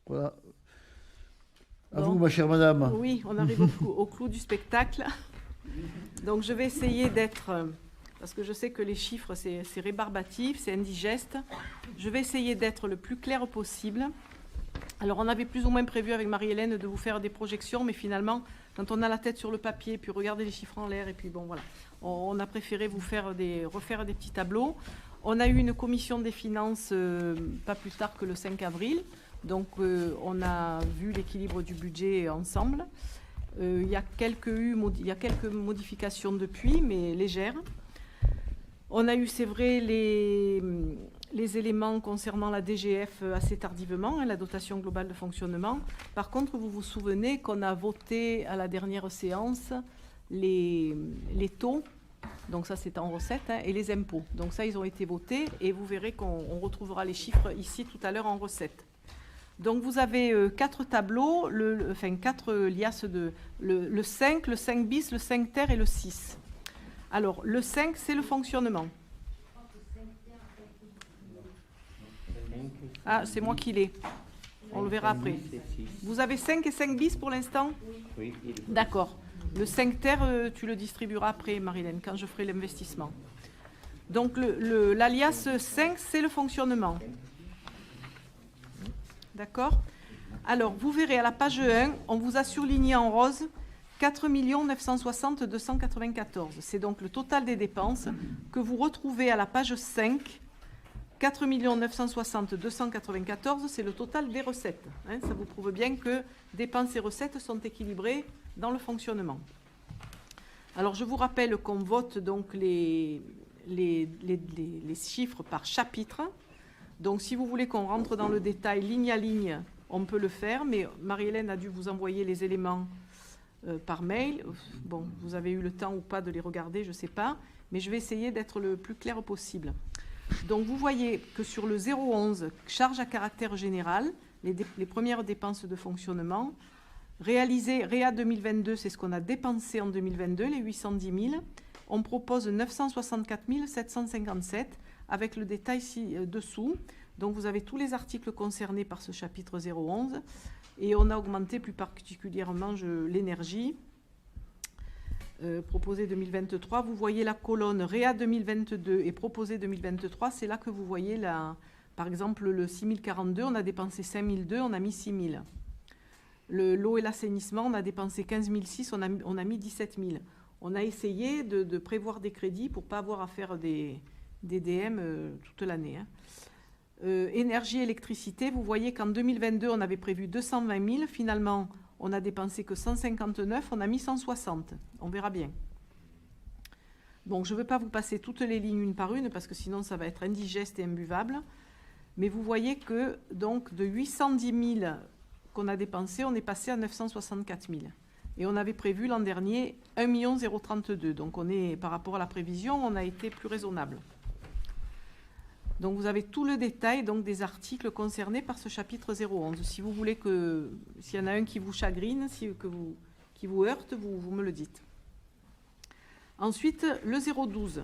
Voilà. À vous, ma chère madame. Oui, on arrive au clou du spectacle. Donc je vais essayer d'être, parce que je sais que les chiffres c'est rébarbatif, c'est indigeste, je vais essayer d'être le plus clair possible. Alors on avait plus ou moins prévu avec Marie-Hélène de vous faire des projections, mais finalement quand on a la tête sur le papier, puis regarder les chiffres en l'air, et puis bon voilà, on a préféré vous refaire des petits tableaux. On a eu une commission des finances pas plus tard que le 5 avril, donc on a vu l'équilibre du budget ensemble. Il y a quelques modifications depuis, mais légères. On a eu, c'est vrai, les éléments concernant la DGF assez tardivement, hein, la dotation globale de fonctionnement. Par contre, vous vous souvenez qu'on a voté à la dernière séance les taux, donc ça c'est en recette, hein, et les impôts. Donc ça, ils ont été votés et vous verrez qu'on retrouvera les chiffres ici tout à l'heure en recette. Donc vous avez 4 tableaux, 4 liasses le 5, le 5 bis, le 5 ter et le 6. Alors le 5, c'est le fonctionnement. Ah, c'est moi qui l'ai. On le verra après. Vous avez 5 et 5 bis pour l'instant? Oui. D'accord. Le 5 ter, tu le distribueras après, Marie-Hélène, quand je ferai l'investissement. Donc l'alias 5, c'est le fonctionnement. D'accord? Alors, vous verrez à la page 1, on vous a surligné en rose 4 960 294. C'est donc le total des dépenses que vous retrouvez à la page 5. 4 960 294, c'est le total des recettes. Hein, ça vous prouve bien que dépenses et recettes sont équilibrées dans le fonctionnement. Alors, je vous rappelle qu'on vote donc les chiffres par chapitre. Donc, si vous voulez qu'on rentre dans le détail ligne à ligne, on peut le faire, mais Marie-Hélène a dû vous envoyer les éléments par mail. Bon, vous avez eu le temps ou pas de les regarder, je ne sais pas, mais je vais essayer d'être le plus clair possible. Donc, vous voyez que sur le 011, charge à caractère général, les premières dépenses de fonctionnement, réalisées, Réa 2022, c'est ce qu'on a dépensé en 2022, les 810 000. On propose 964 757 avec le détail ci-dessous. Donc, vous avez tous les articles concernés par ce chapitre 011. Et on a augmenté plus particulièrement l'énergie proposée 2023. Vous voyez la colonne Réa 2022 et proposée 2023. C'est là que vous voyez, par exemple, le 6042, on a dépensé 5002, on a mis 6000. L'eau et l'assainissement, on a dépensé 15 006, on a mis 17 000. On a essayé de prévoir des crédits pour ne pas avoir à faire des DM toute l'année. Hein. Énergie, électricité, vous voyez qu'en 2022, on avait prévu 220 000. Finalement, on n'a dépensé que 159, on a mis 160. On verra bien. Bon, je ne veux pas vous passer toutes les lignes une par une, parce que sinon, ça va être indigeste et imbuvable. Mais vous voyez que, donc, de 810 000 qu'on a dépensé, on est passé à 964 000. Et on avait prévu l'an dernier 1 032 000. Donc, par rapport à la prévision, on a été plus raisonnable. Donc, vous avez tout le détail donc, des articles concernés par ce chapitre 011. Si vous voulez s'il y en a un qui vous chagrine, qui vous heurte, vous me le dites. Ensuite, le 012.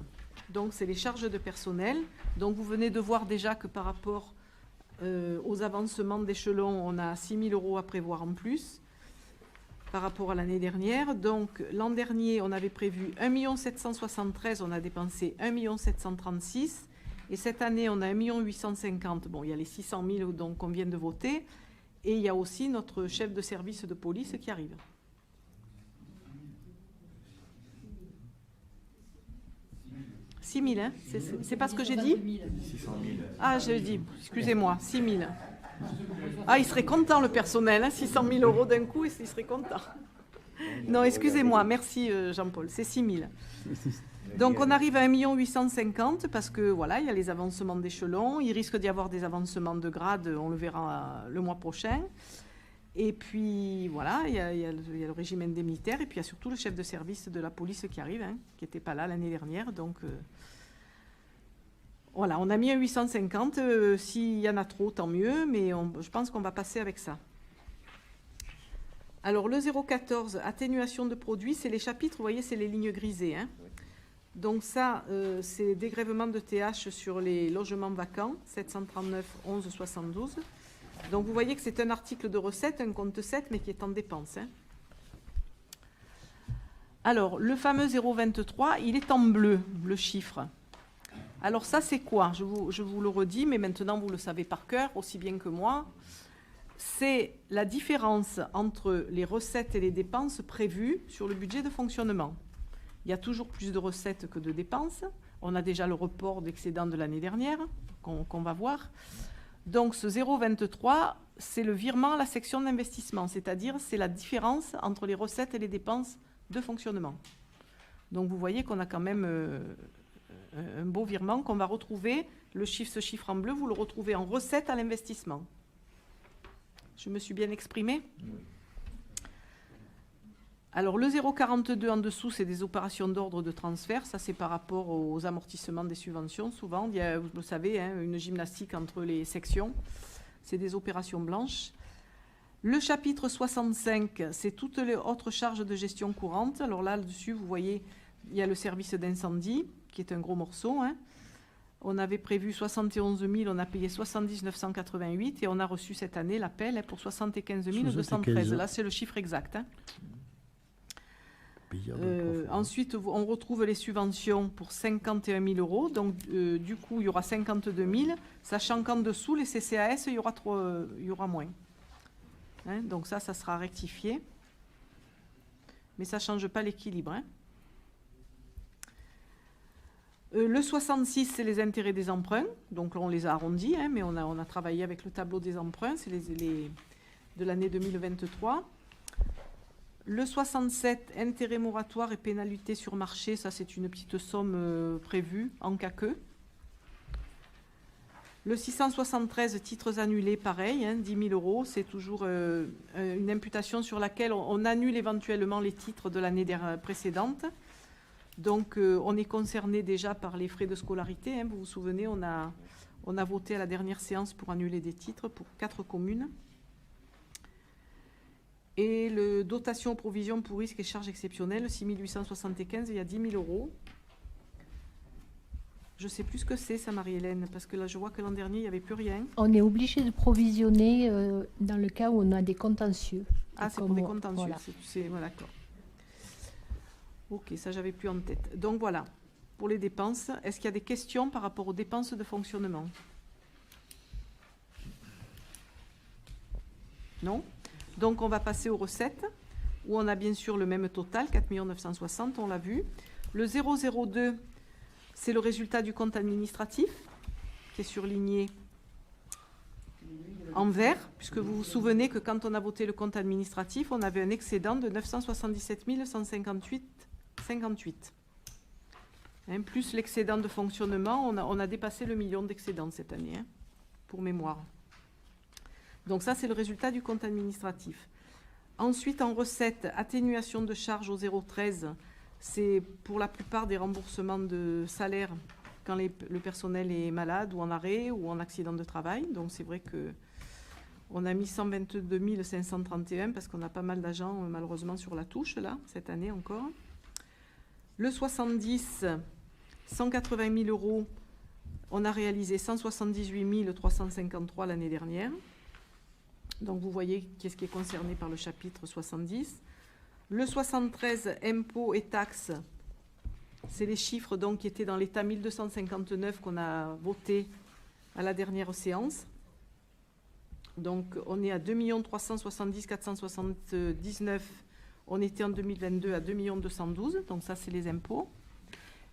Donc, c'est les charges de personnel. Donc, vous venez de voir déjà que par rapport aux avancements d'échelon, on a 6 000 € à prévoir en plus par rapport à l'année dernière. Donc, l'an dernier, on avait prévu 1 773 000, on a dépensé 1 736 000. Et cette année, on a 1 850 000. Bon, il y a les 600 000 qu'on vient de voter. Et il y a aussi notre chef de service de police qui arrive. « 6 000, hein, c'est pas ce que j'ai dit ? 600 000. Ah, j'ai dit, excusez-moi, 6 000. Ah, il serait content, le personnel, hein, 600 000 € d'un coup, il serait content. Non, excusez-moi, merci Jean-Paul, c'est 6 000. Donc on arrive à 1 850 000 parce que voilà, il y a les avancements d'échelon. Il risque d'y avoir des avancements de grade, on le verra le mois prochain. Et puis voilà, il y a le régime indemnitaire et puis il y a surtout le chef de service de la police qui arrive, qui n'était pas là l'année dernière. Donc voilà, on a mis un 850. S'il y en a trop, tant mieux, mais je pense qu'on va passer avec ça. Alors le 014, atténuation de produits, c'est les chapitres, vous voyez, c'est les lignes grisées. Donc ça, c'est dégrèvement de TH sur les logements vacants, 739 11 72. Donc vous voyez que c'est un article de recette, un compte 7, mais qui est en dépense. Alors, le fameux 023, il est en bleu, le chiffre. Alors ça, c'est quoi? Je vous le redis, mais maintenant vous le savez par cœur, aussi bien que moi. C'est la différence entre les recettes et les dépenses prévues sur le budget de fonctionnement. Il y a toujours plus de recettes que de dépenses. On a déjà le report d'excédent de l'année dernière, qu'on va voir. Donc ce 0,23, c'est le virement à la section d'investissement, c'est-à-dire c'est la différence entre les recettes et les dépenses de fonctionnement. Donc vous voyez qu'on a quand même un beau virement qu'on va retrouver. Ce chiffre en bleu, vous le retrouvez en recettes à l'investissement. Je me suis bien exprimée? Alors le 0,42 en dessous, c'est des opérations d'ordre de transfert. Ça, c'est par rapport aux amortissements des subventions. Souvent, il y a, vous le savez, une gymnastique entre les sections. C'est des opérations blanches. Le chapitre 65, c'est toutes les autres charges de gestion courante. Alors là-dessus, vous voyez, il y a le service d'incendie, qui est un gros morceau. On avait prévu 71 000, on a payé 70 988 et on a reçu cette année l'appel pour 75 213. Là, c'est le chiffre exact. Ensuite, on retrouve les subventions pour 51 000 euros. Donc, du coup, il y aura 52 000, sachant qu'en dessous, les CCAS, il y aura moins. Donc ça sera rectifié. Mais ça ne change pas l'équilibre. Le 66, c'est les intérêts des emprunts. Donc là, on les a arrondis, mais on a travaillé avec le tableau des emprunts. C'est de l'année 2023. Le 67, intérêts moratoires et pénalités sur marché, ça c'est une petite somme prévue en cas que. Le 673, titres annulés, pareil, 10 000 euros, c'est toujours une imputation sur laquelle on annule éventuellement les titres de l'année précédente. Donc on est concerné déjà par les frais de scolarité. Vous vous souvenez, on a voté à la dernière séance pour annuler des titres pour 4 communes. Et le dotation aux provisions pour risques et charges exceptionnelles, 6 875, il y a 10 000 euros. Je ne sais plus ce que c'est, ça, Marie-Hélène, parce que là, je vois que l'an dernier, il n'y avait plus rien. On est obligé de provisionner dans le cas où on a des contentieux. Ah, c'est pour des contentieux. Voilà. Voilà, d'accord. Ok, ça, j'avais plus en tête. Donc, voilà, pour les dépenses. Est-ce qu'il y a des questions par rapport aux dépenses de fonctionnement? Non? Donc, on va passer aux recettes, où on a bien sûr le même total, 4 960 000, on l'a vu. Le 002, c'est le résultat du compte administratif, qui est surligné en vert, puisque vous vous souvenez que quand on a voté le compte administratif, on avait un excédent de 977 158,58. Plus l'excédent de fonctionnement, on a dépassé le million d'excédents cette année, pour mémoire. Donc ça, c'est le résultat du compte administratif. Ensuite, en recette, atténuation de charges au 013, c'est pour la plupart des remboursements de salaire quand le personnel est malade ou en arrêt ou en accident de travail. Donc c'est vrai qu'on a mis 122 531 parce qu'on a pas mal d'agents malheureusement sur la touche là, cette année encore. Le 70, 180 000 euros, on a réalisé 178 353 l'année dernière. Donc vous voyez qu'est-ce qui est concerné par le chapitre 70. Le 73, impôts et taxes, c'est les chiffres donc, qui étaient dans l'état 1259 qu'on a voté à la dernière séance. Donc on est à 2 370 479, on était en 2022 à 2 212 000, donc ça c'est les impôts.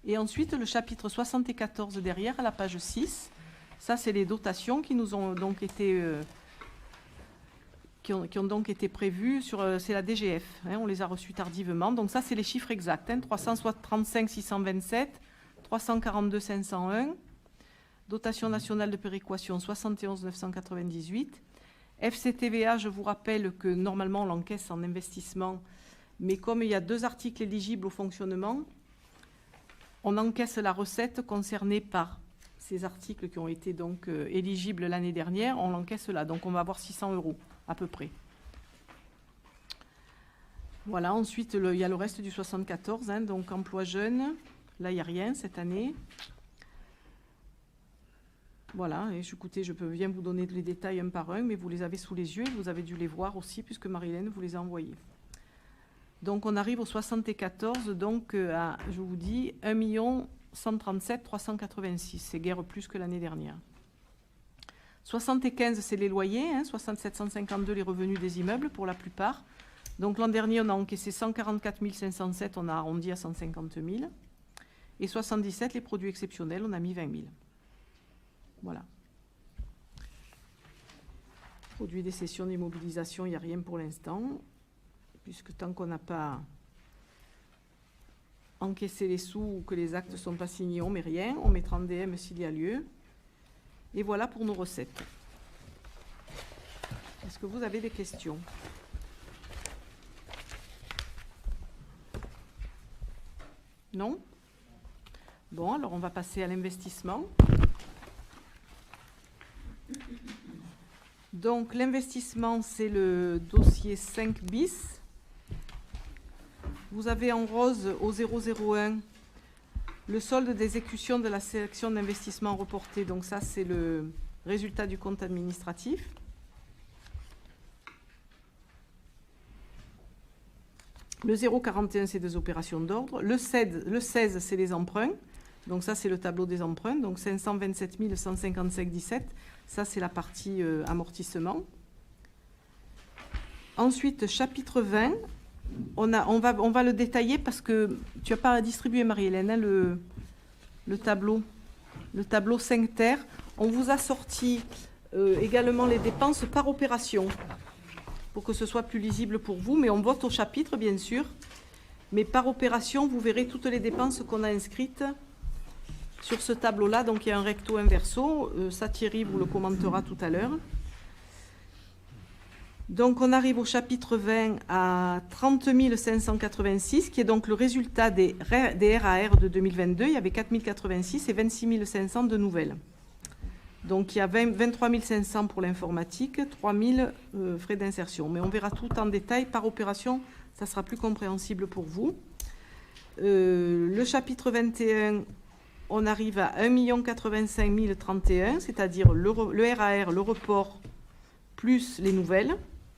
Et ensuite le chapitre 74 derrière, à la page 6, ça c'est les dotations qui nous ont donc été qui ont donc été prévus, c'est la DGF. Hein, on les a reçus tardivement. Donc ça, c'est les chiffres exacts. Hein, 335 627, 342 501, dotation nationale de péréquation 71 998. FCTVA, je vous rappelle que normalement, on l'encaisse en investissement, mais comme il y a 2 articles éligibles au fonctionnement, on encaisse la recette concernée par ces articles qui ont été donc éligibles l'année dernière, on l'encaisse là. Donc on va avoir 600 € à peu près. Voilà, ensuite il y a le reste du 74, hein, donc emploi jeune, là il n'y a rien cette année. Voilà, et écoutez, je peux bien vous donner les détails un par un, mais vous les avez sous les yeux, vous avez dû les voir aussi, puisque Marie-Hélène vous les a envoyés. Donc on arrive au 74, donc à, je vous dis, 1 137 386, c'est guère plus que l'année dernière. 75, c'est les loyers, hein, 6752 les revenus des immeubles pour la plupart. Donc l'an dernier, on a encaissé 144 507, on a arrondi à 150 000. Et 77, les produits exceptionnels, on a mis 20 000. Voilà. Produits des cessions d'immobilisation, il n'y a rien pour l'instant, puisque tant qu'on n'a pas encaissé les sous ou que les actes ne sont pas signés, on ne met rien. On mettra en DM s'il y a lieu. Et voilà pour nos recettes. Est-ce que vous avez des questions ? Non ? Bon, alors on va passer à l'investissement. Donc l'investissement, c'est le dossier 5 bis. Vous avez en rose au 001 le solde d'exécution de la sélection d'investissement reporté. Donc ça, c'est le résultat du compte administratif. Le 041, c'est des opérations d'ordre. Le 16, c'est les emprunts. Donc ça, c'est le tableau des emprunts. Donc 527 155,17. Ça, c'est la partie amortissement. Ensuite, chapitre 20. On va le détailler parce que tu n'as pas distribué, Marie-Hélène, hein, le tableau 5 terres. On vous a sorti également les dépenses par opération pour que ce soit plus lisible pour vous. Mais on vote au chapitre, bien sûr. Mais par opération, vous verrez toutes les dépenses qu'on a inscrites sur ce tableau-là. Donc, il y a un recto inverso. Ça, Thierry vous le commentera tout à l'heure. Donc, on arrive au chapitre 20 à 30 586, qui est donc le résultat des RAR de 2022. Il y avait 4 086 et 26 500 de nouvelles. Donc, il y a 23 500 pour l'informatique, 3 000 frais d'insertion. Mais on verra tout en détail par opération. Ça sera plus compréhensible pour vous. Le chapitre 21, on arrive à 1 85 031, c'est-à-dire le RAR, le report, plus les nouvelles.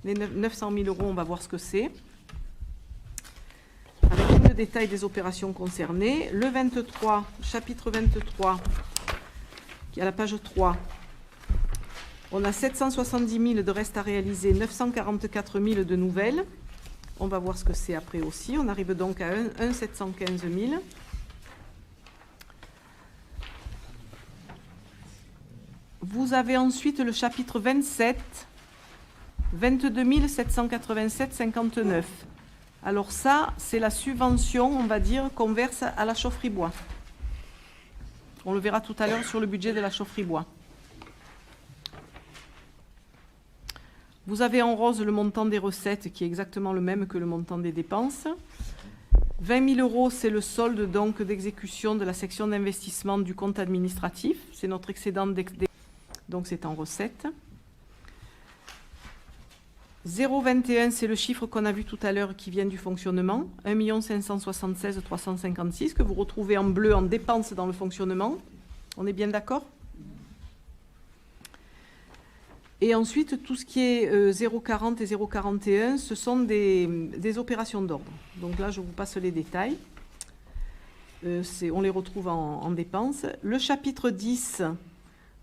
Les 900 000 €, on va voir ce que c'est. Avec tout le détail des opérations concernées. Le 23, chapitre 23, qui est à la page 3, on a 770 000 de restes à réaliser, 944 000 de nouvelles. On va voir ce que c'est après aussi. On arrive donc à 1 715 000. Vous avez ensuite le chapitre 27, 22 787,59. Alors ça, c'est la subvention, on va dire, qu'on verse à la chaufferie-bois. On le verra tout à l'heure sur le budget de la chaufferie-bois. Vous avez en rose le montant des recettes qui est exactement le même que le montant des dépenses. 20 000 €, c'est le solde donc d'exécution de la section d'investissement du compte administratif. C'est notre excédent donc c'est en recette. 0,21, c'est le chiffre qu'on a vu tout à l'heure qui vient du fonctionnement. 1 576 356 que vous retrouvez en bleu en dépenses dans le fonctionnement. On est bien d'accord ? Et ensuite, tout ce qui est 0,40 et 0,41, ce sont des opérations d'ordre. Donc là, je vous passe les détails. On les retrouve en dépenses. Le chapitre 10,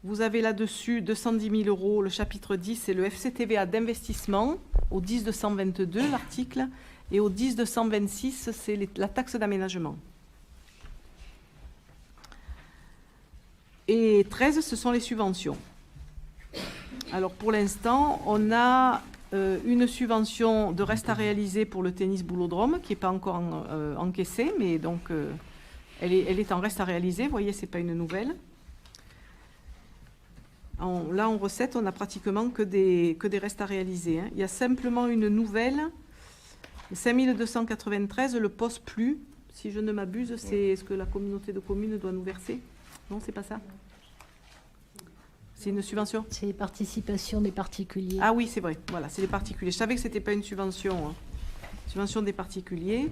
vous avez là-dessus 210 000 €. Le chapitre 10, c'est le FCTVA d'investissement, au 10 222, l'article. Et au 10 226, c'est la taxe d'aménagement. Et 13, ce sont les subventions. Alors pour l'instant, on a une subvention de reste à réaliser pour le tennis boulodrome qui n'est pas encore encaissée, mais donc elle est en reste à réaliser. Vous voyez, ce n'est pas une nouvelle. Là, en recette, on n'a pratiquement que des restes à réaliser. Hein. Il y a simplement une nouvelle, 5293, le poste plus. Si je ne m'abuse, c'est ce que la communauté de communes doit nous verser. Non, c'est pas ça? C'est une subvention? C'est les participations des particuliers. Ah oui, c'est vrai. Voilà, c'est les particuliers. Je savais que ce n'était pas une subvention. Hein. Subvention des particuliers.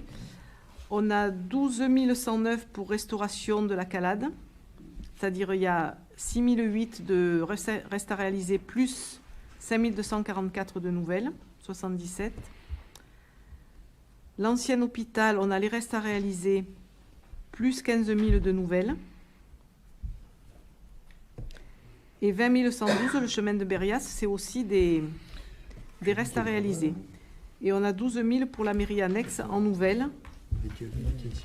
On a 12 109 pour restauration de la Calade. C'est-à-dire il y a 6 008 de restes à réaliser plus 5 244 de nouvelles, 77. L'ancien hôpital, on a les restes à réaliser plus 15 000 de nouvelles. Et 20 112, le chemin de Berrias, c'est aussi des restes à réaliser. Et on a 12 000 pour la mairie annexe en nouvelles.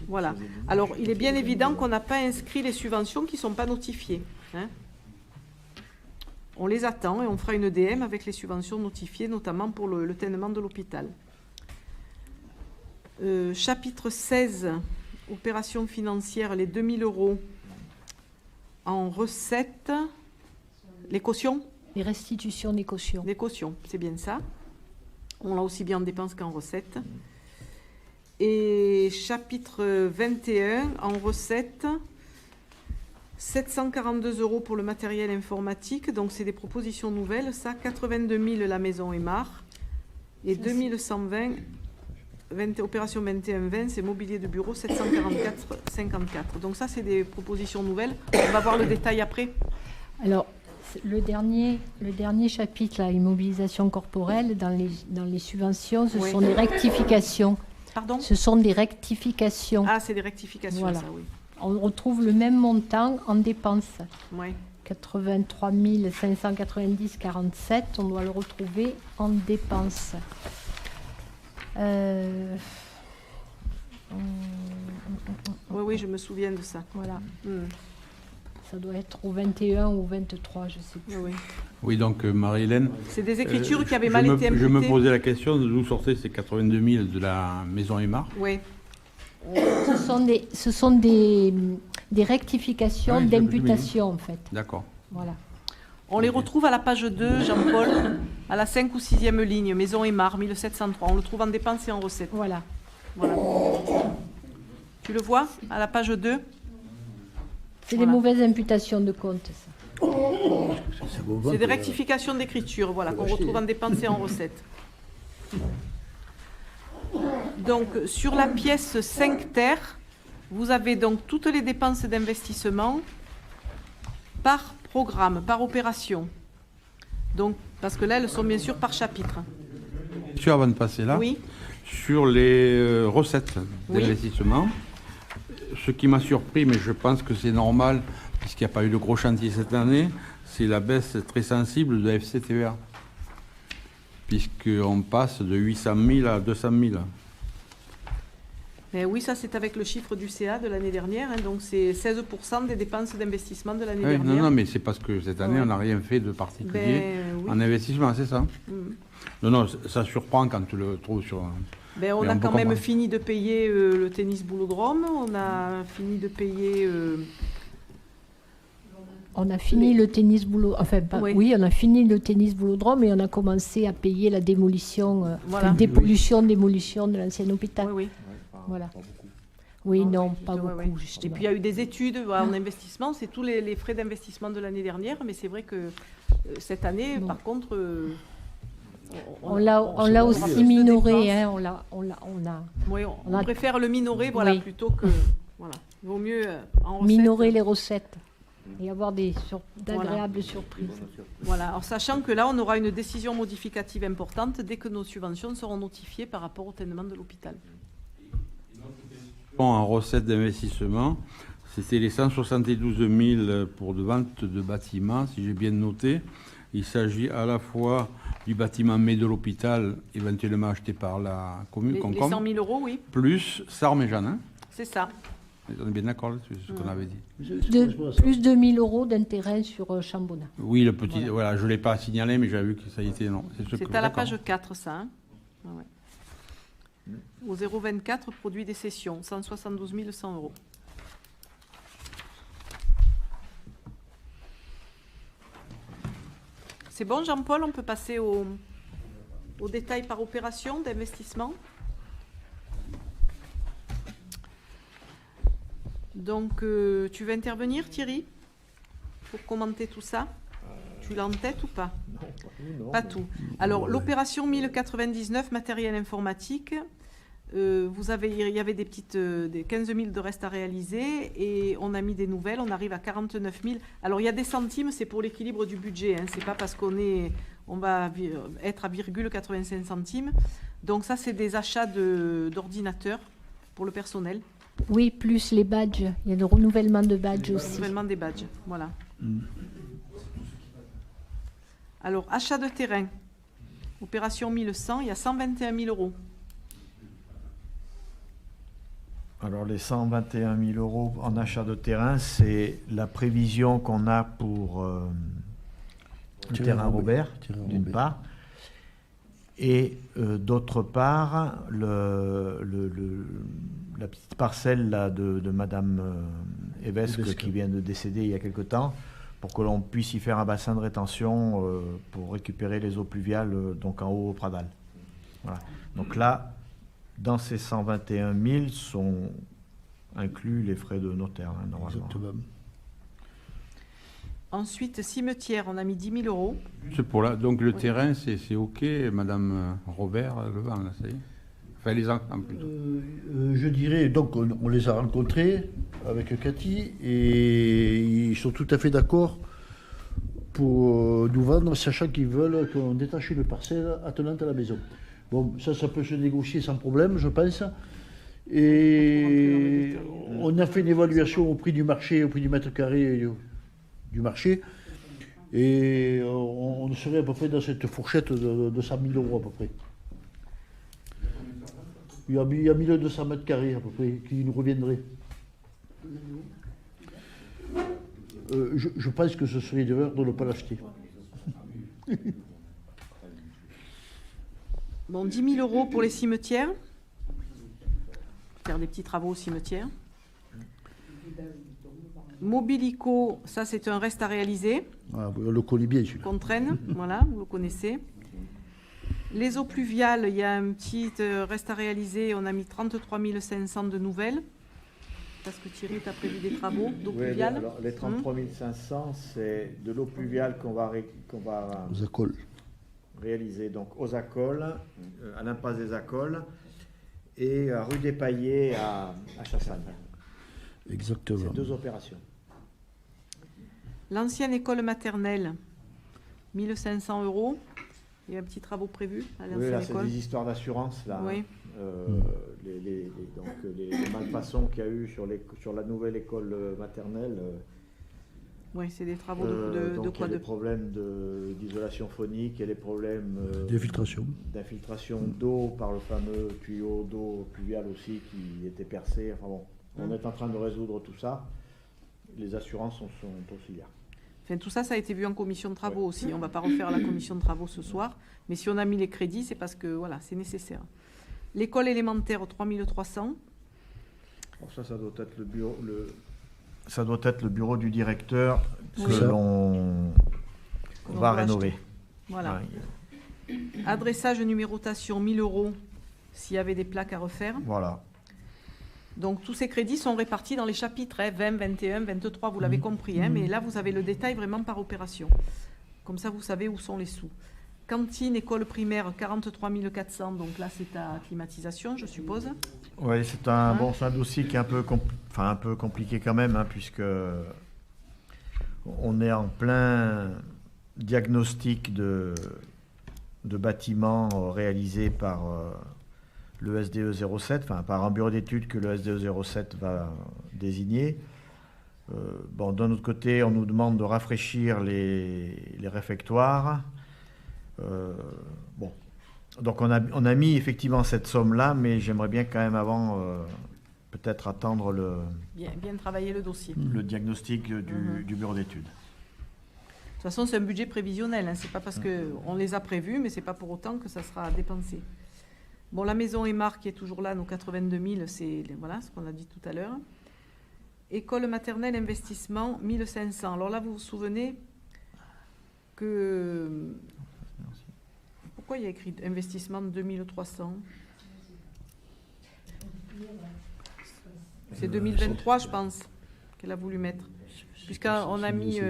Voilà. Alors, il est bien évident qu'on n'a pas inscrit les subventions qui ne sont pas notifiées. Hein. On les attend et on fera une DM avec les subventions notifiées, notamment pour le tènement de l'hôpital. Chapitre 16, opérations financières, les 2 000 € en recettes. Les cautions? Les restitutions des cautions. Les cautions, c'est bien ça. On l'a aussi bien en dépenses qu'en recettes. Et chapitre 21, en recettes, 742 € pour le matériel informatique. Donc, c'est des propositions nouvelles. Ça, 82 000 la maison Aymar. Et 2120, opération 21-20, c'est mobilier de bureau, 744,54. Donc, ça, c'est des propositions nouvelles. On va voir le détail après. Alors, le dernier chapitre, là, immobilisation corporelle, dans les subventions, ce sont des rectifications. Pardon? Ce sont des rectifications. Ah, c'est des rectifications, voilà. Ça, oui. On retrouve le même montant en dépenses. Oui. 83 590,47, on doit le retrouver en dépenses. Oui, je me souviens de ça. Voilà. Ça doit être au 21 ou au 23, je ne sais plus. Oui. Oui, donc Marie-Hélène. C'est des écritures qui avaient mal été imputées. Je me posais la question d'où sortaient ces 82 000 de la maison Aymar. Oui. Ce sont des rectifications d'imputation, en fait. D'accord. Voilà. On les retrouve à la page 2, Jean-Paul, à la 5 ou 6e ligne, maison Aymar, 1703. On le trouve en dépenses et en recettes. Voilà. Voilà. Tu le vois, à la page 2? C'est des mauvaises imputations de compte, ça. C'est des rectifications d'écriture, voilà, qu'on retrouve en dépenses et en recettes. Donc, sur la pièce 5 terres, vous avez donc toutes les dépenses d'investissement par programme, par opération. Donc, parce que là, elles sont bien sûr par chapitre. Avant de passer là, oui. Sur les recettes d'investissement, ce qui m'a surpris, mais je pense que c'est normal, puisqu'il n'y a pas eu de gros chantier cette année, c'est la baisse très sensible de FCTVA, puisqu'on passe de 800 000 à 200 000. Mais oui, ça c'est avec le chiffre du CA de l'année dernière, hein, donc c'est 16% des dépenses d'investissement de l'année dernière. Non, mais c'est parce que cette année, on n'a rien fait de particulier en investissement, c'est ça. Non, ça surprend quand tu le trouves sur... on a quand même fini de payer le tennis boulodrome, on a fini de payer... On a fini le tennis boulodrome, on a fini le tennis boulodrome et on a commencé à payer la démolition, démolition de l'ancien hôpital. Oui. Voilà. Oui, non, pas beaucoup. Et puis il y a eu des études en investissement, c'est tous les frais d'investissement de l'année dernière, mais c'est vrai que cette année, par contre... on l'a aussi minoré. Hein, on préfère le minorer plutôt que... Voilà. Il vaut mieux en recettes, minorer les recettes et avoir d'agréables surprises. Voilà. Alors, sachant que là, on aura une décision modificative importante dès que nos subventions seront notifiées par rapport au tènement de l'hôpital. En recettes d'investissement, c'était les 172 000 pour de vente de bâtiments, si j'ai bien noté. Il s'agit à la fois du bâtiment mais de l'hôpital, éventuellement acheté par la commune. Les 100 000 €, oui. Plus Sarmes et Jeannin. C'est ça. On est bien d'accord là-dessus, c'est ce qu'on avait dit. Plus de 1000 euros d'intérêt sur Chambona. Oui, le petit, voilà, je ne l'ai pas signalé, mais j'avais vu que ça y était. Non, c'est à la page 4, ça. Hein. Ah ouais. Au 024, produit des cessions, 172 100 euros. C'est bon, Jean-Paul, on peut passer au détail par opération d'investissement. Donc, tu veux intervenir, Thierry, pour commenter tout ça? Tu l'as en tête ou pas? Non, pas tout. Alors, l'opération 1099, matériel informatique, il y avait des 15 000 de restes à réaliser et on a mis des nouvelles, on arrive à 49 000. Alors, il y a des centimes, c'est pour l'équilibre du budget, hein, c'est pas parce on va être à 0,85 centimes. Donc, ça, c'est des achats d'ordinateurs pour le personnel. Oui, plus les badges. Il y a le renouvellement de badges aussi. Le renouvellement des badges, voilà. Alors, achat de terrain. Opération 1100, il y a 121 000 euros. Alors les 121 000 euros en achat de terrain, c'est la prévision qu'on a pour le terrain Robert, d'une part. Et d'autre part, la petite parcelle là, de Madame Evesque qui vient de décéder il y a quelque temps, pour que l'on puisse y faire un bassin de rétention pour récupérer les eaux pluviales donc en haut au Pradal. Voilà. Donc là, dans ces 121 000 sont inclus les frais de notaire, hein, normalement. Exactement. Ensuite, cimetière, on a mis 10 000 euros. C'est pour là. Donc le terrain, c'est OK, Madame Robert Levent, là, ça y est. Enfin, les enfants plutôt. Je dirais, donc on les a rencontrés avec Cathy et ils sont tout à fait d'accord pour nous vendre, sachant qu'ils veulent qu'on détache une parcelle attenante à la maison. Bon, ça peut se négocier sans problème, je pense. Et on a fait une évaluation au prix du marché, au prix du mètre carré du marché. Et on serait à peu près dans cette fourchette de 100 000 euros à peu près. Il y a 1200 mètres carrés à peu près qui nous reviendraient. Je pense que ce serait une erreur de ne pas l'acheter. Bon, 10 000 euros pour les cimetières. Faire des petits travaux au cimetière. Mobilico, ça c'est un reste à réaliser. Ah, on le connaît bien celui-là. Contraine, voilà, vous le connaissez. Les eaux pluviales, il y a un petit reste à réaliser. On a mis 33 500 de nouvelles. Parce que Thierry, tu as prévu des travaux d'eau pluviale. Alors, les 33 500, c'est de l'eau pluviale qu'on va Aux Acoles. réaliser donc aux Acoles, à l'impasse des Acoles et à rue des Paillets à Chassagne. Exactement. C'est deux opérations. L'ancienne école maternelle, 1 500 euros. Il y a un petit travaux prévu à l'ancienne oui, là, c'est école. des histoires d'assurance. Là, Oui. Les malfaçons qu'il y a eu sur la nouvelle école maternelle. Oui, c'est des travaux de donc quoi il y a des problèmes d'isolation phonique, il y a des problèmes d'infiltration d'eau par le fameux tuyau d'eau pluviale aussi qui était percé. Enfin bon, on est en train de résoudre tout ça. Les assurances sont aussi là. Enfin, tout ça, ça a été vu en commission de travaux aussi. On ne va pas refaire la commission de travaux ce soir. Mais si on a mis les crédits, c'est parce que voilà, c'est nécessaire. L'école élémentaire, 3 300. Alors ça doit être le bureau, ça doit être le bureau du directeur Oui. que l'on va rénover. Voilà. Ouais. Adressage, numérotation, 1 000 euros s'il y avait des plaques à refaire. Voilà. Donc tous ces crédits sont répartis dans les chapitres 20, 21, 23, vous l'avez compris. Hein, mais là, vous avez le détail vraiment par opération. Comme ça, vous savez où sont les sous. Cantine, école primaire, 43 400. Donc là, c'est à climatisation, je suppose. Oui, c'est un dossier qui est un peu compliqué quand même, hein, puisque on est en plein diagnostic de bâtiments réalisés par le SDE 07, enfin par un bureau d'études que le SDE 07 va désigner. D'un autre côté, on nous demande de rafraîchir les réfectoires. Donc on a mis effectivement cette somme-là, mais j'aimerais bien quand même avant peut-être attendre Bien travailler le dossier. le diagnostic du bureau d'études. De toute façon, c'est un budget prévisionnel. Hein. C'est pas parce qu'on les a prévus, mais c'est pas pour autant que ça sera dépensé. Bon, la maison Aymar qui est toujours là, nos 82 000, c'est voilà, ce qu'on a dit tout à l'heure. École maternelle investissement 1500. Alors là, vous vous souvenez que... Pourquoi il y a écrit investissement de 2300 ? C'est 2023, je pense, qu'elle a voulu mettre. Puisqu'on a mis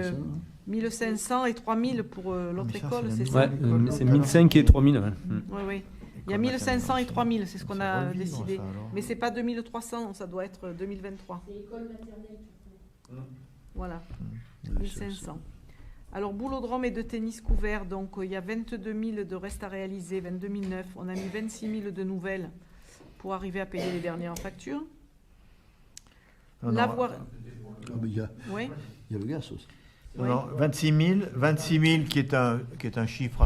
1500 et 3000 pour l'autre école, c'est ça ? Ouais, c'est 1005 et 3000. Ouais. Oui, oui. Il y a 1500 et 3000, c'est ce qu'on a décidé. Mais c'est pas 2300, ça doit être 2023. C'est école maternelle. Voilà, 1500. Alors, boulodrome et de tennis couvert, donc il y a 22 000 de restes à réaliser, 22 009. On a mis 26 000 de nouvelles pour arriver à payer les dernières factures. Non, Il y a le gaz aussi. Non, 26 000 qui est un chiffre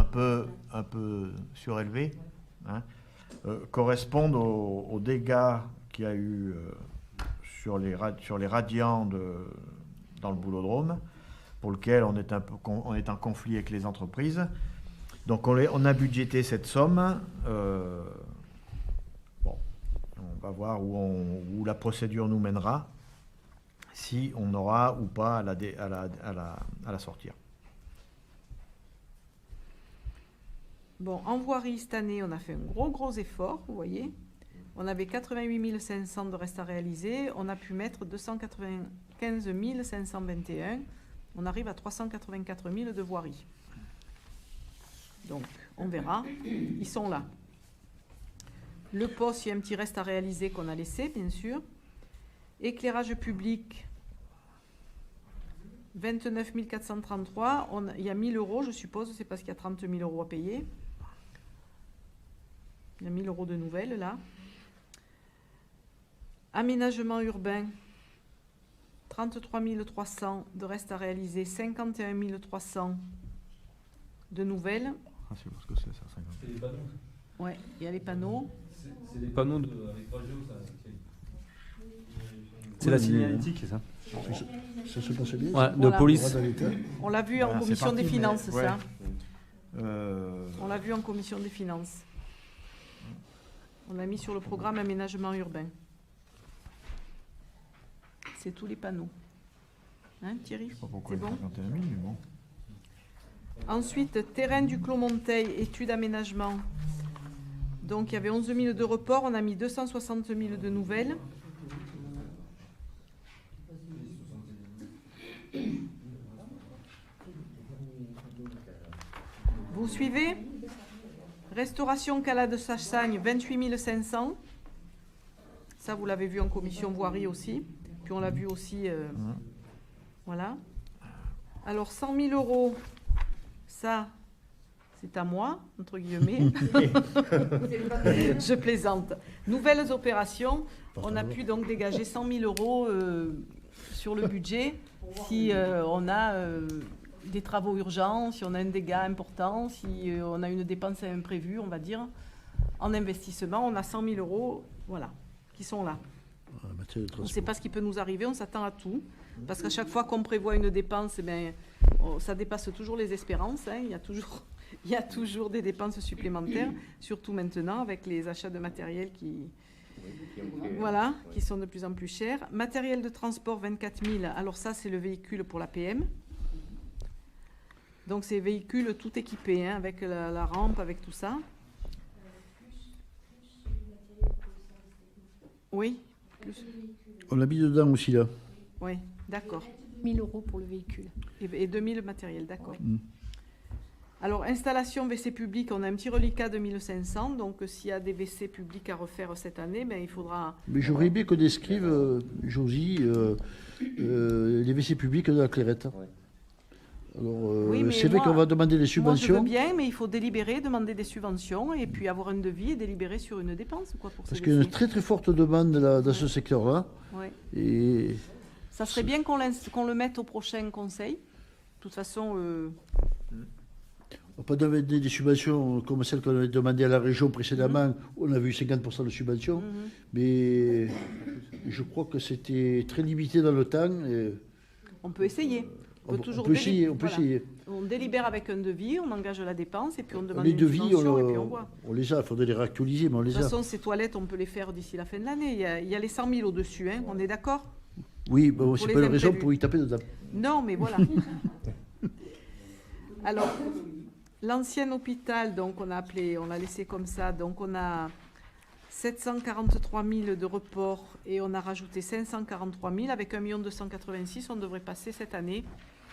un peu surélevé, hein, correspondent aux dégâts qu'il y a eu sur les radiants dans le boulodrome, pour lequel on est en conflit avec les entreprises. Donc on a budgété cette somme. On va voir où la procédure nous mènera, si on aura ou pas à la sortir. Bon, en voirie, cette année, on a fait un gros effort, vous voyez. On avait 88 500 de restes à réaliser. On a pu mettre 295 521. On arrive à 384 000 de voirie. Donc, on verra. Ils sont là. Le poste, il y a un petit reste à réaliser qu'on a laissé, bien sûr. Éclairage public, 29 433. Il y a 1 000 euros, je suppose, c'est parce qu'il y a 30 000 euros à payer. Il y a 1 000 euros de nouvelles, là. Aménagement urbain, 33 300 de reste à réaliser, 51 300 de nouvelles. Ah, c'est parce que c'est ça, 50. C'est les panneaux. Oui, il y a les panneaux. C'est les panneaux avec Pageo, ça. C'est la signalétique, c'est ça. Ça se passe bien. Ouais, de Voilà. police. On l'a vu en commission des finances, ouais. ça. On l'a vu en commission des finances. On l'a mis sur le programme aménagement urbain. C'est tous les panneaux. Hein, Thierry? Je sais pas pourquoi C'est il y a bon? 51 000, mais bon. Ensuite, terrain du Clos Monteil, études aménagement. Donc, il y avait 11 000 de report. On a mis 260 000 de nouvelles. Vous suivez? Restauration Cala de Sassagne, 28 500. Ça, vous l'avez vu en commission voirie aussi. Puis on l'a vu aussi... Voilà. Alors, 100 000 euros, ça, c'est à moi, entre guillemets. Je plaisante. Nouvelles opérations. On a pu donc dégager 100 000 euros sur le budget si on a des travaux urgents, si on a un dégât important, si on a une dépense imprévue, on va dire. En investissement, on a 100 000 euros, voilà, qui sont là. On ne sait pas ce qui peut nous arriver, on s'attend à tout. Parce qu'à chaque fois qu'on prévoit une dépense, eh bien, ça dépasse toujours les espérances. Hein. Il y a toujours des dépenses supplémentaires, surtout maintenant avec les achats de matériel qui sont de plus en plus chers. Matériel de transport, 24 000. Alors ça, c'est le véhicule pour la PM. Donc c'est véhicule tout équipé, hein, avec la rampe, avec tout ça. Oui. On l'a mis dedans aussi, là. Oui, d'accord. 1 000 euros pour le véhicule. Et 2 000 matériel, d'accord. Alors, installation WC public, on a un petit reliquat de 1 500. Donc, s'il y a des WC publics à refaire cette année, ben, il faudra... Mais j'aurais aimé qu'on décrive, Josie, les WC publics de la Clairette. Alors, Oui, mais c'est vrai moi- qu'on va demander des Moi, je subventions. veux bien, mais il faut délibérer, demander des subventions, et puis avoir un devis et délibérer sur une dépense, quoi, pour Parce ces qu'il y a une WC. très très forte demande là, dans ce secteur-là. Ouais. Et Ça serait bien qu'on le mette au prochain conseil. De toute façon, on peut demander des subventions comme celles qu'on avait demandées à la région précédemment. On a vu 50% de subventions. Mais je crois que c'était très limité dans le temps. Et On peut essayer. on toujours peut essayer, on peut voilà. essayer. On délibère avec un devis, on engage la dépense et puis on demande Les une devis, subvention et puis on voit. on les a, il faudrait les réactualiser, mais on De les toute a. façon, ces toilettes, on peut les faire d'ici la fin de l'année. Il y a les 100 000 au-dessus, hein, on est d'accord? Oui, bon, c'est les pas une raison imprévus. pour y taper dedans. Non, mais voilà. Alors, l'ancien hôpital, donc on l'a laissé comme ça. Donc on a 743 000 de report et on a rajouté 543 000. Avec 1 286 000, on devrait passer cette année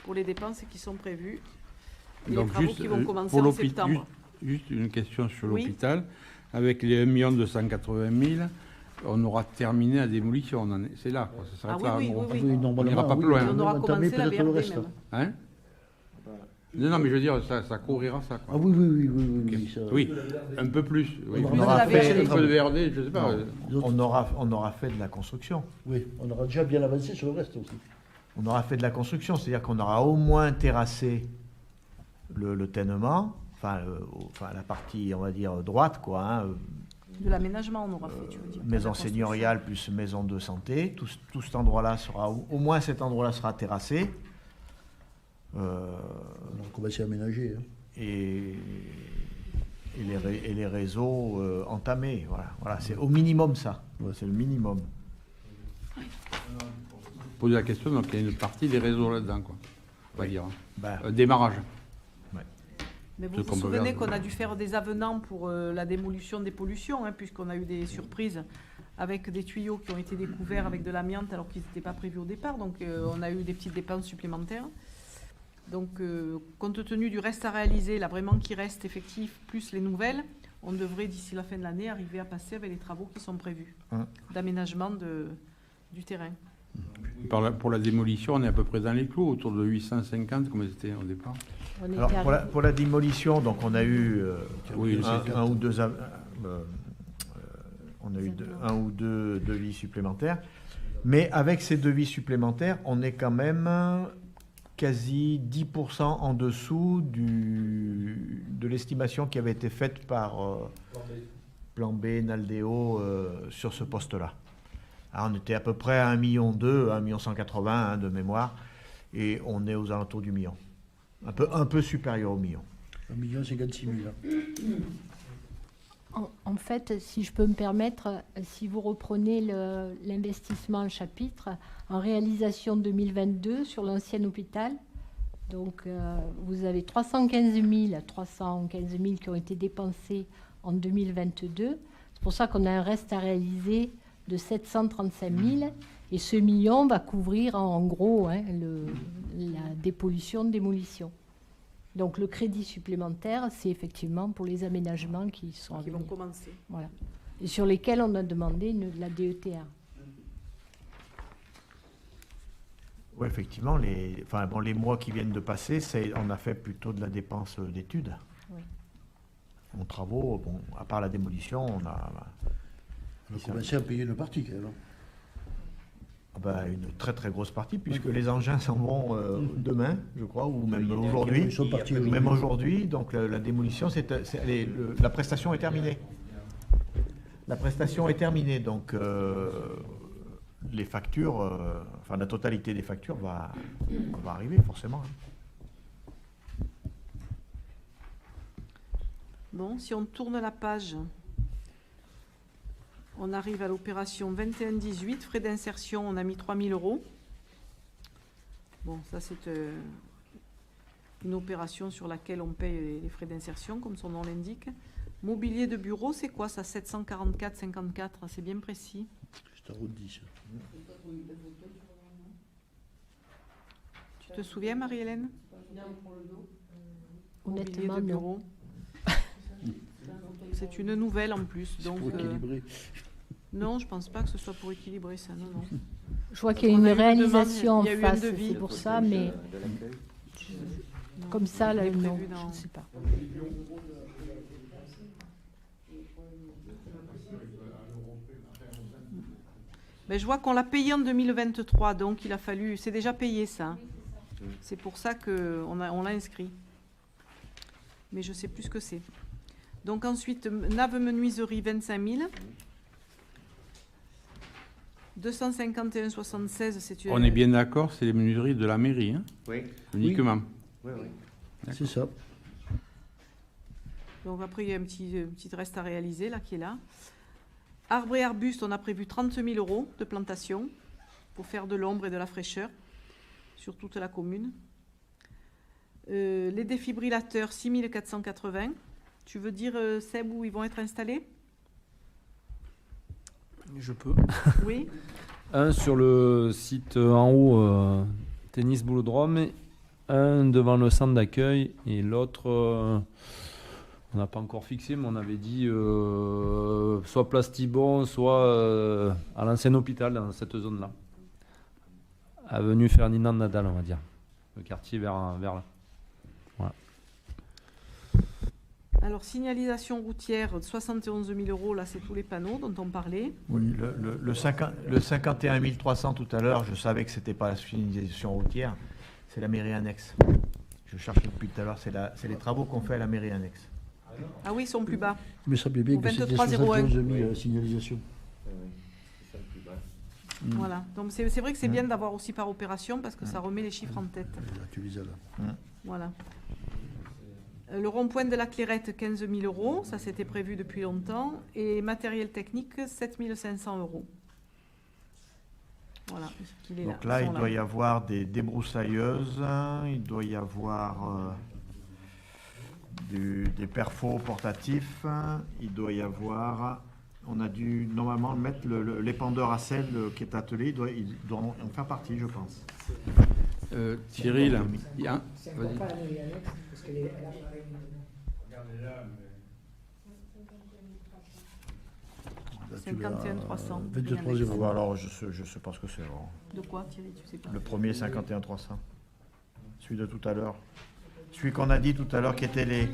pour les dépenses qui sont prévues. Et les travaux qui vont commencer pour en septembre. Juste une question sur Oui. l'hôpital. Avec les 1 280 000, on aura terminé la démolition. C'est là, quoi. Ça s'arrête Ah là. oui, on- oui, Oui, On normalement, n'ira pas oui, plus loin. Et on aura entamer commencé la peut-être le VRD reste. même. Hein non, mais je veux dire, ça couvrira ça. Quoi. Ah oui, oui, oui, oui, oui, oui, ça- Oui, un peu plus. Oui. On aura la fait- VRD. Un peu de VRD, je sais pas. Non. On aura fait de la construction. Oui, on aura déjà bien avancé sur le reste aussi. On aura fait de la construction, c'est-à-dire qu'on aura au moins terrassé le ténement, enfin la partie, on va dire, droite, quoi, hein, De l'aménagement, on aura fait, tu veux dire. pas de maison la construction. seigneuriale plus maison de santé. Tout cet endroit-là sera, au moins cet endroit-là sera terrassé. On a commencé à aménager. Hein. Et les réseaux entamés. Voilà, c'est au minimum ça. C'est le minimum. Poser la question, donc il y a une partie des réseaux là-dedans, quoi. On va dire. Ben, Démarrage. Mais vous Ce vous qu'on peut souvenez faire. qu'on a dû faire des avenants pour la démolition des pollutions, hein, puisqu'on a eu des surprises avec des tuyaux qui ont été découverts avec de l'amiante alors qu'ils n'étaient pas prévus au départ. Donc on a eu des petites dépenses supplémentaires. Donc compte tenu du reste à réaliser, là vraiment qui reste effectif, plus les nouvelles, on devrait d'ici la fin de l'année arriver à passer avec les travaux qui sont prévus d'aménagement du terrain. Pour la démolition, on est à peu près dans les clous, autour de 850, comme c'était au départ. On était alors arrivé- pour la démolition, donc on a eu Oui, un ou deux on a eu un ou deux devis supplémentaires, mais avec ces devis supplémentaires, on est quand même quasi 10% en dessous de l'estimation qui avait été faite par Plan B, Naldeo sur ce poste-là. Alors, on était à peu près à 1,2 million, 1,180 million de mémoire, et on est aux alentours du million. Un peu supérieur au million. 1 56 000. En fait, si je peux me permettre, si vous reprenez l'investissement en chapitre, en réalisation 2022 sur l'ancien hôpital, donc vous avez 315 000 qui ont été dépensés en 2022. C'est pour ça qu'on a un reste à réaliser de 735 000 et ce million va couvrir en gros la démolition. Donc le crédit supplémentaire, c'est effectivement pour les aménagements qui sont Qui vont commencer. voilà. Et sur lesquels on a demandé la DETR. Oui, effectivement, les mois qui viennent de passer, on a fait plutôt de la dépense d'études. Oui. En travaux, à part la démolition, on a commencé à payer une partie, quand même. une très très grosse partie, puisque les engins s'en vont demain, je crois, ou même aujourd'hui. Ils sont partis Même aujourd'hui, donc la démolition, la prestation est terminée. La prestation est terminée, donc les factures, la totalité des factures va arriver forcément. Bon, si on tourne la page, on arrive à l'opération 21-18, frais d'insertion, on a mis 3 000 €. Bon, ça c'est une opération sur laquelle on paye les frais d'insertion, comme son nom l'indique. Mobilier de bureau, c'est quoi ça? 744,54, c'est bien précis. C'est arrondi, ça. Tu te souviens, Marie-Hélène? Mobilier Honnêtement, de non. bureau. C'est une nouvelle en plus. C'est Donc, pour équilibrer. non, je pense pas que ce soit pour équilibrer ça, non. Je vois qu'il y a On une a eu une réalisation demande, il y a en eu un face, devis. c'est pour ça, mais comme ça, là, Il est non, prévu dans- je ne sais pas. Ben, je vois qu'on l'a payé en 2023, donc il a fallu... C'est déjà payé, ça. C'est pour ça qu'on l'a inscrit. Mais je ne sais plus ce que c'est. Donc ensuite, Nave Menuiserie, 25 000. 251,76, c'est une... On est bien d'accord, c'est les menuiseries de la mairie, hein, Oui. uniquement. Oui, oui. C'est ça. Donc après, il y a un petit reste à réaliser, là, qui est là. Arbres et arbustes, on a prévu 30 000 € de plantation pour faire de l'ombre et de la fraîcheur sur toute la commune. Les défibrillateurs, 6 480. Tu veux dire, Seb, où ils vont être installés? Je peux. Oui. Un sur le site en haut, tennis boulodrome, un devant le centre d'accueil et l'autre, on n'a pas encore fixé, mais on avait dit soit Place Thibon, soit à l'ancien hôpital dans cette zone-là. Avenue Ferdinand Nadal, on va dire. Le quartier vers là. Voilà. Alors, signalisation routière, 71 000 €, là, c'est tous les panneaux dont on parlait. Oui, le 51 300 tout à l'heure, je savais que c'était pas la signalisation routière, c'est la mairie annexe. Je cherchais depuis tout à l'heure, c'est les travaux qu'on fait à la mairie annexe. Ah oui, ils sont plus bas. Il me semblait bien Au que c'était 23,01. 71 000 signalisations. C'est ça le plus bas. Voilà. Donc, c'est vrai que c'est bien d'avoir aussi par opération parce que ça remet les chiffres en tête. Là, tu les as là. Voilà. Le rond-point de la Clairette, 15 000 €, ça c'était prévu depuis longtemps. Et matériel technique, 7 500 €. Voilà. Il est Donc là, là, ils il sont doit y avoir des débroussailleuses, il doit y avoir des perfos portatifs, il doit y avoir... On a dû normalement mettre l'épandeur à sel qui est attelé, il doit en faire partie, je pense. Thierry, là, il y a... Vas-y. 51 300. 23 0. Alors, je sais pas ce que c'est. Alors. De quoi, Thierry, tu sais pas? Le premier 51 300. Celui de tout à l'heure. Celui qu'on a dit tout à l'heure qui était les...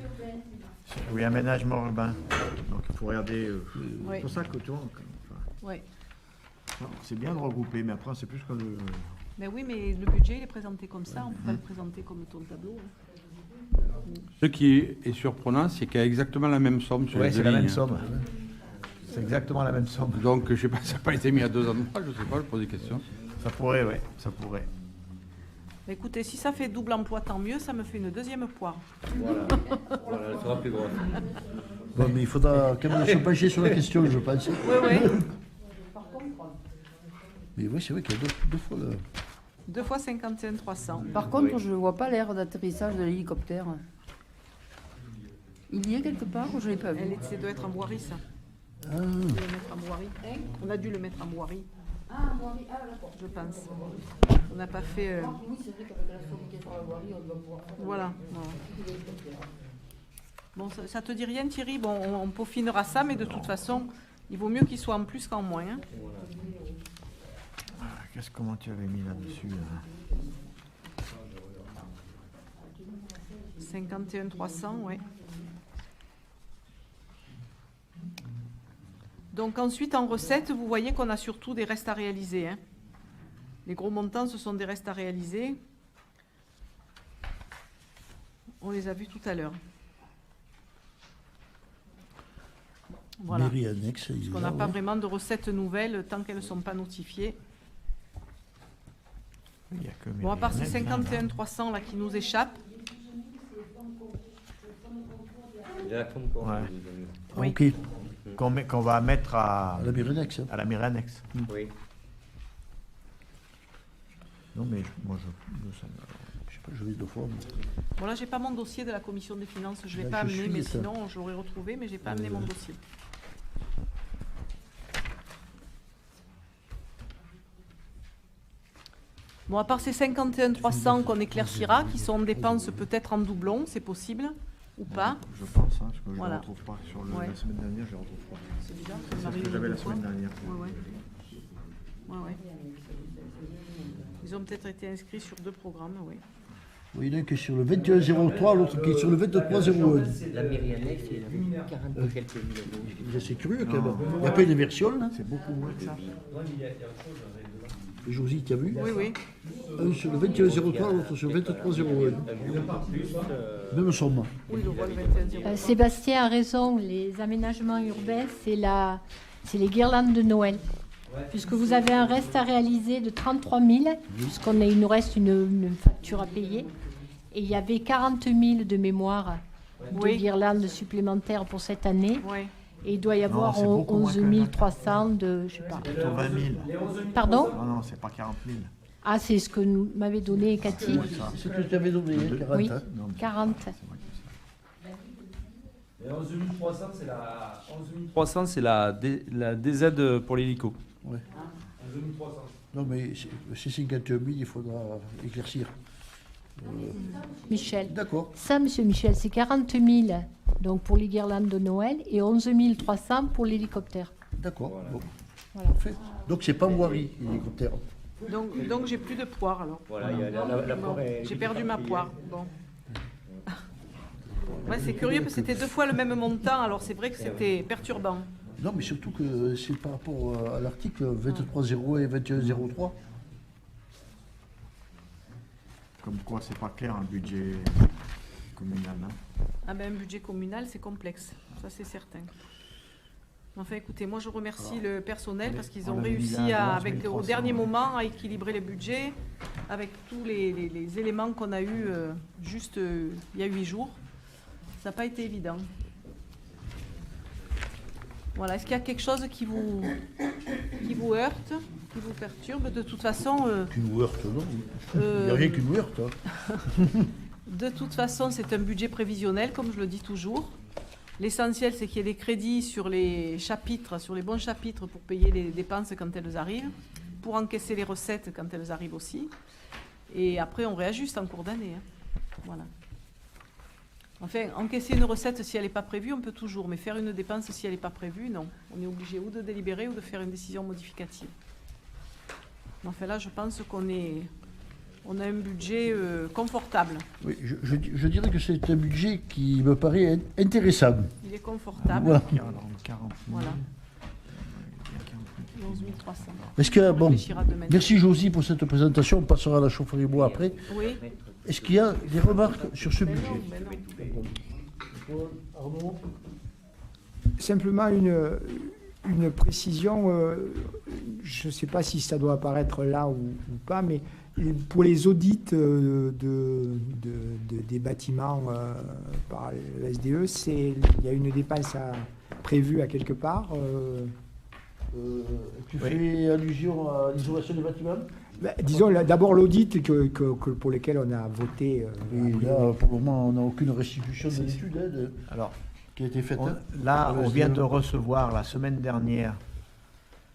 Oui, aménagement urbain. Donc il faut regarder... Oui. C'est pour ça que tu vois... Oui. C'est bien de regrouper, mais après c'est plus que le... Mais oui, mais le budget il est présenté comme ça, on ne peut pas le présenter comme ton tableau. Hein. Ce qui est surprenant, c'est qu'il y a exactement la même somme sur Oui, les deux c'est la lignes. même somme. C'est exactement la même somme. Donc, je sais pas, ça n'a pas été mis à 2 endroits, je sais pas, je pose des questions. Ça pourrait, oui, ça pourrait. Écoutez, si ça fait double emploi, tant mieux, ça me fait une deuxième poire. Voilà. Voilà, elle sera plus grosse. Bon, mais il faudra quand même se pencher sur la question, je pense. Oui, oui. Mais oui, c'est vrai qu'il y a deux fois le... 2 fois 51 300. Par contre, je ne vois pas l'aire d'atterrissage de l'hélicoptère. Il y est quelque part ou je ne l'ai pas vu? Ça doit être en voirie, ça. Ah, On a dû le mettre en voirie. On a dû le mettre en voirie. Ah, voirie, ah d'accord. Je pense. On n'a pas fait... Oui, c'est vrai qu'avec la sobriquet sur la voirie, on doit pouvoir faire... Voilà. Bon, ça te dit rien, Thierry? Bon, on peaufinera ça, mais de toute façon, il vaut mieux qu'il soit en plus qu'en moins. Hein. Comment tu avais mis là-dessus 51 300, oui. Donc ensuite, en recette, vous voyez qu'on a surtout des restes à réaliser. Hein. Les gros montants, ce sont des restes à réaliser. On les a vus tout à l'heure. Voilà. mairie annexe. Parce qu'on n'a pas vraiment de recettes nouvelles tant qu'elles ne sont pas notifiées. Il y a que Bon, à part ces mairie annexe, 51 300 là qui nous échappent. Il y a la Concorde. Ouais. Oui. Ok, qu'on va mettre à la mairie annexe. la mairie annexe. Oui. Non, mais moi, Je sais pas, je vais deux fois. mais- Bon, là, j'ai pas mon dossier de la commission des finances. Je ne l'ai Là, pas je amené, suis mais ça. sinon, je l'aurais retrouvé, mais j'ai pas amené mon dossier. Bon, à part ces 51 300 qu'on éclaircira, qui sont dépenses peut-être en doublon, c'est possible, ou pas. Je pense, hein, parce que je ne Voilà. le retrouve pas. Sur Ouais. la semaine dernière, je ne le retrouve pas. C'est bizarre. C'est ce que j'avais la semaine dernière. Ouais. Ouais. Ils ont peut-être été inscrits sur 2 programmes, oui. Oui, il y en a un qui est sur le 2103, l'autre qui est sur le 2301. La mairie annexe, il y a 40 quelques mille euros. C'est curieux quand même. Il n'y a pas une version là. C'est beaucoup moins que ça. Et Josie, tu as vu? Oui, oui. Un sur le 2103, l'autre sur le 2301. Même somme. Oui, le voit le 21 Sébastien a raison, les aménagements urbains, c'est les guirlandes de Noël. puisque vous avez un reste à réaliser de 33 000, il nous reste une facture à payer. Et il y avait 40 000 de mémoire de guirlandes supplémentaires pour cette année. Oui. Et il doit y avoir c'est beaucoup moins 11 300 de, je sais pas. Plutôt 20 000. Pardon? Non, c'est pas 40 000. Ah, c'est ce que m'avait donné Cathy. C'est ce que tu avais donné, 40. Oui, hein. 40. Et 11 300, c'est la DZ pour l'hélico. Ouais. 11 300. Non, mais c'est 51 000, il faudra éclaircir. Michel. D'accord. Ça, monsieur Michel, c'est 40 000 donc pour les guirlandes de Noël et 11 300 pour l'hélicoptère. D'accord. Bon. Voilà. Parfait. Donc c'est pas voirie, l'hélicoptère. Donc j'ai plus de poire alors. Voilà, il y a la Bon, poire est- j'ai perdu ma poire. Bon. Ouais, c'est curieux parce que c'était 2 fois le même montant, alors c'est vrai que c'était perturbant. Non, mais surtout que c'est par rapport à l'article 23.0 et 21.03. Comme quoi, c'est pas clair un budget communal. Hein. Ah ben un budget communal, c'est complexe, ça c'est certain. Enfin écoutez, moi je remercie le personnel parce qu'ils ont réussi au dernier moment à équilibrer le budget avec tous les éléments qu'on a eus juste il y a 8 jours. Ça n'a pas été évident. Voilà, est-ce qu'il y a quelque chose qui vous heurte, qui vous perturbe? De toute façon... Qui nous heurte, non? Il n'y a rien qui nous heurte. Hein. De toute façon, c'est un budget prévisionnel, comme je le dis toujours. L'essentiel, c'est qu'il y ait des crédits sur les chapitres, sur les bons chapitres pour payer les dépenses quand elles arrivent, pour encaisser les recettes quand elles arrivent aussi. Et après, on réajuste en cours d'année. Hein. Voilà. Enfin, encaisser une recette si elle n'est pas prévue, on peut toujours, mais faire une dépense si elle n'est pas prévue, non. On est obligé ou de délibérer ou de faire une décision modificative. Mais enfin là, je pense qu'on a un budget confortable. Oui, je dirais que c'est un budget qui me paraît intéressant. Il est confortable. Voilà. 40 000. Voilà. 11 300. Est-ce que, On bon, réfléchira demain. merci Josie pour cette présentation, on passera à la chaufferie bois après. Oui. Est-ce qu'il y a des remarques sur ce Ben budget? non, ben non. Arnaud? Simplement une précision, je ne sais pas si ça doit apparaître là ou pas, mais pour les audits des bâtiments par le SDE, il y a une dépense prévue à quelque part. Tu fais allusion à l'isolation des bâtiments? Disons d'abord l'audit pour lequel on a voté. Et là, pour le moment, on n'a aucune restitution de l'étude qui a été faite. On vient de recevoir la semaine dernière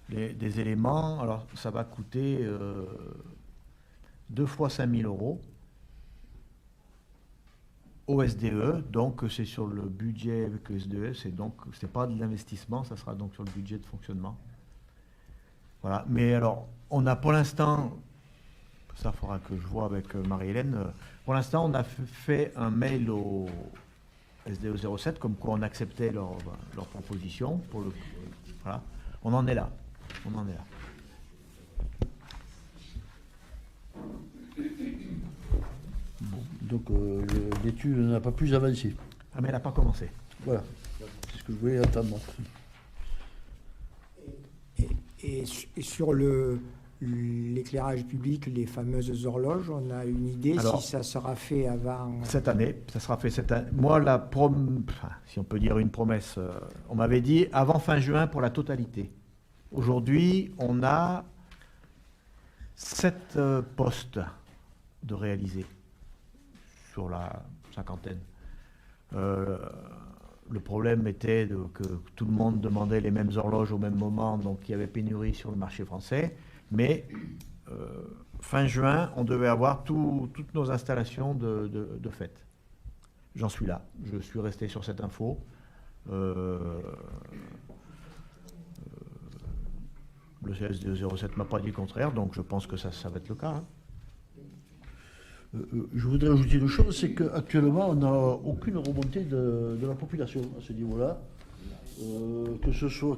des éléments. Alors, ça va coûter 2 fois 5 000 euros au SDE. Donc, c'est sur le budget avec le SDE. C'est pas de l'investissement, ça sera donc sur le budget de fonctionnement. Voilà. Mais alors, on a pour l'instant, ça faudra que je vois avec Marie-Hélène, pour l'instant, on a fait un mail au SDE 07, comme quoi on acceptait leur proposition. Voilà. On en est là. Bon, donc, l'étude n'a pas plus avancé. Ah, mais elle n'a pas commencé. Voilà, c'est ce que je voulais entendre. Et sur l'éclairage public, les fameuses horloges, on a une idée si ça sera fait avant... Cette année, ça sera fait cette année. Moi, si on peut dire une promesse, on m'avait dit avant fin juin pour la totalité. Aujourd'hui, on a 7 postes de réaliser sur la cinquantaine. Le problème était que tout le monde demandait les mêmes horloges au même moment, donc il y avait pénurie sur le marché français. Mais fin juin, on devait avoir toutes nos installations de fête. J'en suis là. Je suis resté sur cette info. Le CSD 07 ne m'a pas dit le contraire, donc je pense que ça va être le cas. Hein. Je voudrais ajouter une chose, c'est qu'actuellement, on n'a aucune remontée de la population à ce niveau-là,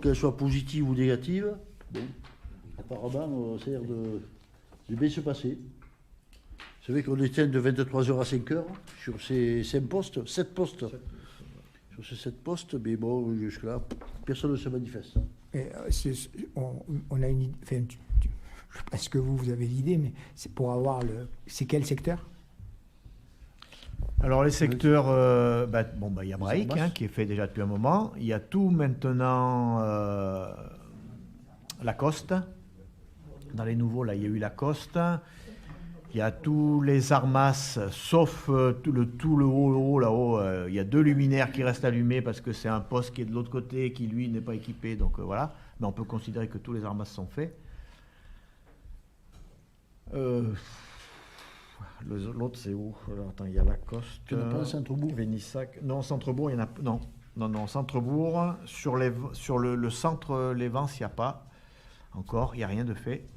qu'elle soit positive ou négative. Bon, apparemment, ça a l'air de bien se passer. Vous savez qu'on était de 23h à 5h sur ces 7 postes. Sur ces 7 postes, mais bon, jusque-là, personne ne se manifeste. On a une idée, enfin, je pense que vous avez l'idée, mais c'est pour avoir c'est quel secteur? Alors les secteurs, il y a Braik qui est fait déjà depuis un moment. Il y a tout maintenant Lacoste. Dans les nouveaux, là, il y a eu Lacoste. Il y a tous les Armas, sauf tout le haut là-haut. Il y a 2 luminaires qui restent allumés parce que c'est un poste qui est de l'autre côté qui, lui, n'est pas équipé. Donc voilà. Mais on peut considérer que tous les Armas sont faits. L'autre, c'est où? Alors, attends, il y a Lacoste. Tu n'as pas un Centrebourg? Vénissac. Non, Centrebourg, il y en a. Non, Centrebourg. Sur le centre, les Vents, il n'y a pas. Encore, il n'y a rien de fait.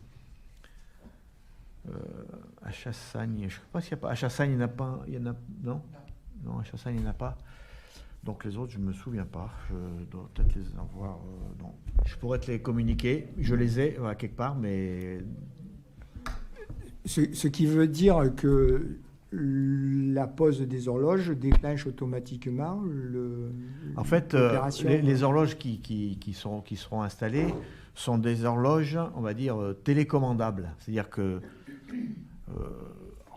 À Chassagne, je ne sais pas s'il n'y a pas. À Chassagne, il n'y en a pas. Non, à Chassagne, il n'y en a pas. Donc les autres, je ne me souviens pas. Je dois peut-être les avoir. Non. Je pourrais te les communiquer. Je les ai quelque part, mais. Ce qui veut dire que la pose des horloges déclenche automatiquement En fait, les horloges qui seront installées sont des horloges, on va dire, télécommandables. C'est-à-dire que,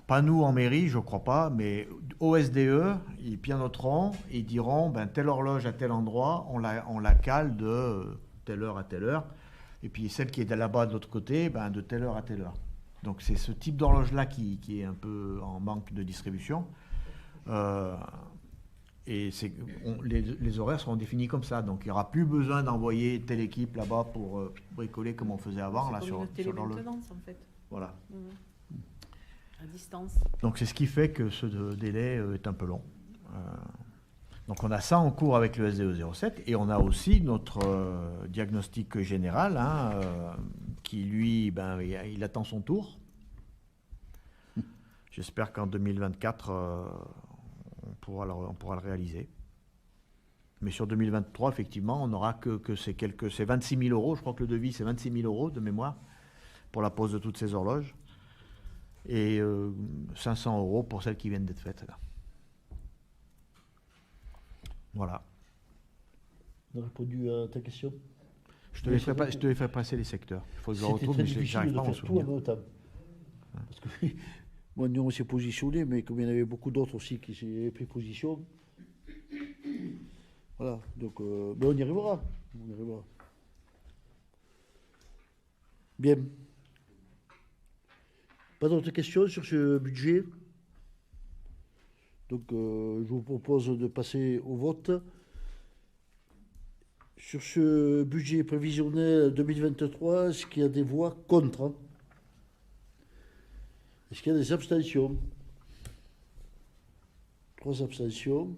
pas nous en mairie, je ne crois pas, mais au SDE, ils pianoteront, ils diront, telle horloge à tel endroit, on la cale de telle heure à telle heure, et puis celle qui est là-bas de l'autre côté, de telle heure à telle heure. Donc c'est ce type d'horloge-là qui est un peu en manque de distribution. Et les horaires seront définis comme ça. Donc il n'y aura plus besoin d'envoyer telle équipe là-bas pour bricoler comme on faisait avant. C'est comme une télémaintenance en fait. Voilà. À distance. Donc c'est ce qui fait que ce délai est un peu long. Donc on a ça en cours avec le SDE 07 et on a aussi notre diagnostic général qui lui, il attend son tour. J'espère qu'en 2024, on pourra le réaliser. Mais sur 2023, effectivement, on n'aura que c'est 26 000 euros. Je crois que le devis, c'est 26 000 euros de mémoire pour la pose de toutes ces horloges. Et 500 euros pour celles qui viennent d'être faites là. Voilà. On a répondu à ta question. Je te vais faire passer les secteurs. Il faut que je le retrouve, mais j'arrive pas à m'en souvenir. Parce que moi, nous, on s'est positionné, mais comme il y en avait beaucoup d'autres aussi qui s'est pris position, voilà. Donc, mais on y arrivera. Bien. Pas d'autres questions sur ce budget? Donc, je vous propose de passer au vote. Sur ce budget prévisionnel 2023, est-ce qu'il y a des voix contre? Est-ce qu'il y a des abstentions? 3 abstentions.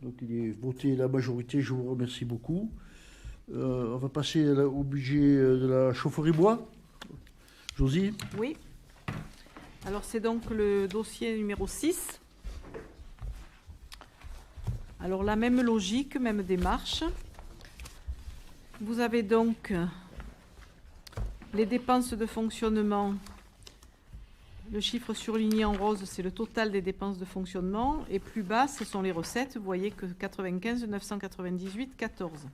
Donc, il est voté la majorité, je vous remercie beaucoup. On va passer au budget de la chaufferie bois. Josie? Oui. Alors, c'est donc le dossier numéro 6. Alors, la même logique, même démarche. Vous avez donc les dépenses de fonctionnement. Le chiffre surligné en rose, c'est le total des dépenses de fonctionnement. Et plus bas, ce sont les recettes. Vous voyez que 95 998 14.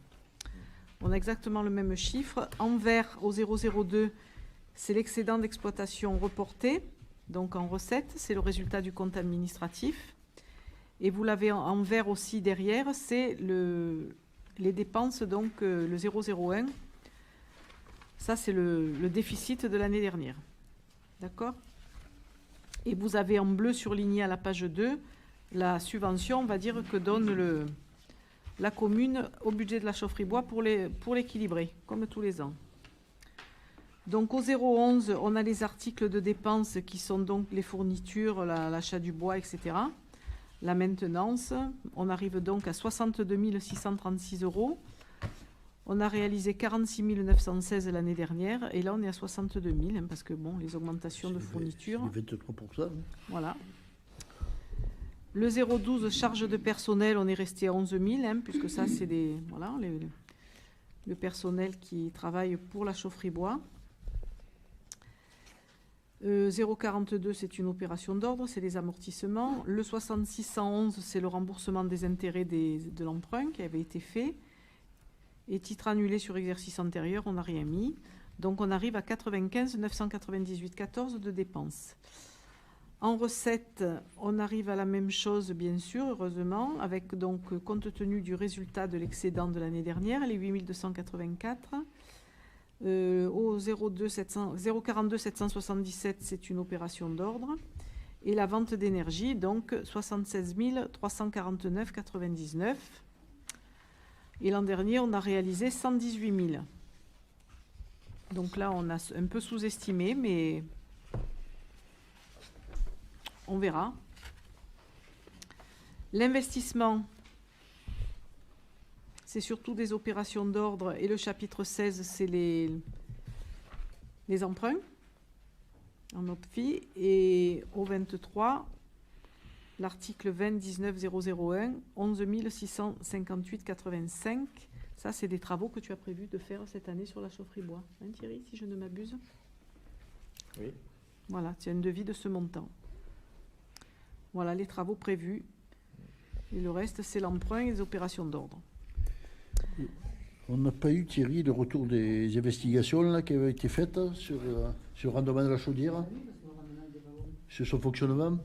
On a exactement le même chiffre. En vert, au 002, c'est l'excédent d'exploitation reporté. Donc en recette, c'est le résultat du compte administratif. Et vous l'avez en vert aussi derrière, c'est les dépenses, donc le 001. Ça, c'est le déficit de l'année dernière. D'accord? Et vous avez en bleu surligné à la page 2 la subvention, on va dire, que donne la commune au budget de la chaufferie bois pour l'équilibrer, comme tous les ans. Donc au 011, on a les articles de dépenses qui sont donc les fournitures, l'achat du bois, etc. La maintenance, on arrive donc à 62 636 euros. On a réalisé 46 916 l'année dernière et là on est à 62 000 parce que bon, les augmentations de fournitures. C'est 23%. Voilà. Le 012, charge de personnel, on est resté à 11 000 puisque ça c'est le personnel qui travaille pour la chaufferie bois. 042, c'est une opération d'ordre, c'est les amortissements. Le 66 111, c'est le remboursement des intérêts de l'emprunt qui avait été fait. Et titre annulé sur exercice antérieur, on n'a rien mis. Donc on arrive à 95 998 14 de dépenses. En recettes, on arrive à la même chose, bien sûr, heureusement, avec donc, compte tenu du résultat de l'excédent de l'année dernière, les 8 284. Au 042 777, c'est une opération d'ordre. Et la vente d'énergie, donc 76 349 99. Et l'an dernier, on a réalisé 118 000. Donc là, on a un peu sous-estimé, mais on verra. L'investissement, c'est surtout des opérations d'ordre. Et le chapitre 16, c'est les emprunts en OPFI. Et au 23, l'article 20 19 001, 11 658 85. Ça, c'est des travaux que tu as prévu de faire cette année sur la chaufferie bois. Hein, Thierry, si je ne m'abuse? Oui. Voilà, tu as un devis de ce montant. Voilà les travaux prévus. Et le reste, c'est l'emprunt et les opérations d'ordre. On n'a pas eu, Thierry, le retour des investigations là, qui avaient été faites sur le rendement de la chaudière, sur son fonctionnement.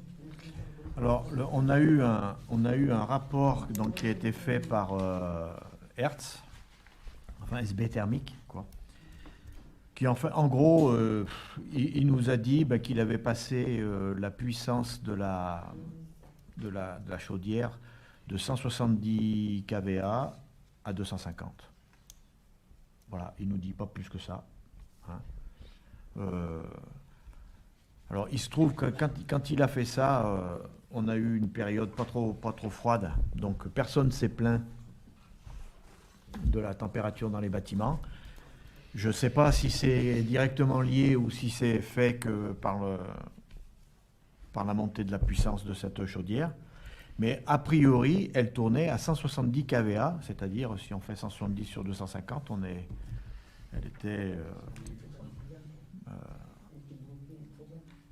Alors, on a eu un rapport donc, qui a été fait par Hertz, enfin SB Thermique, quoi, qui en gros, il nous a dit qu'il avait passé la puissance de la chaudière de 170 kVA à 250. Voilà, il nous dit pas plus que ça. Hein. Alors, il se trouve que quand il a fait ça, on a eu une période pas trop froide, donc personne ne s'est plaint de la température dans les bâtiments. Je ne sais pas si c'est directement lié ou si c'est fait que par la montée de la puissance de cette chaudière. Mais a priori, elle tournait à 170 kVA, c'est-à-dire si on fait 170 sur 250,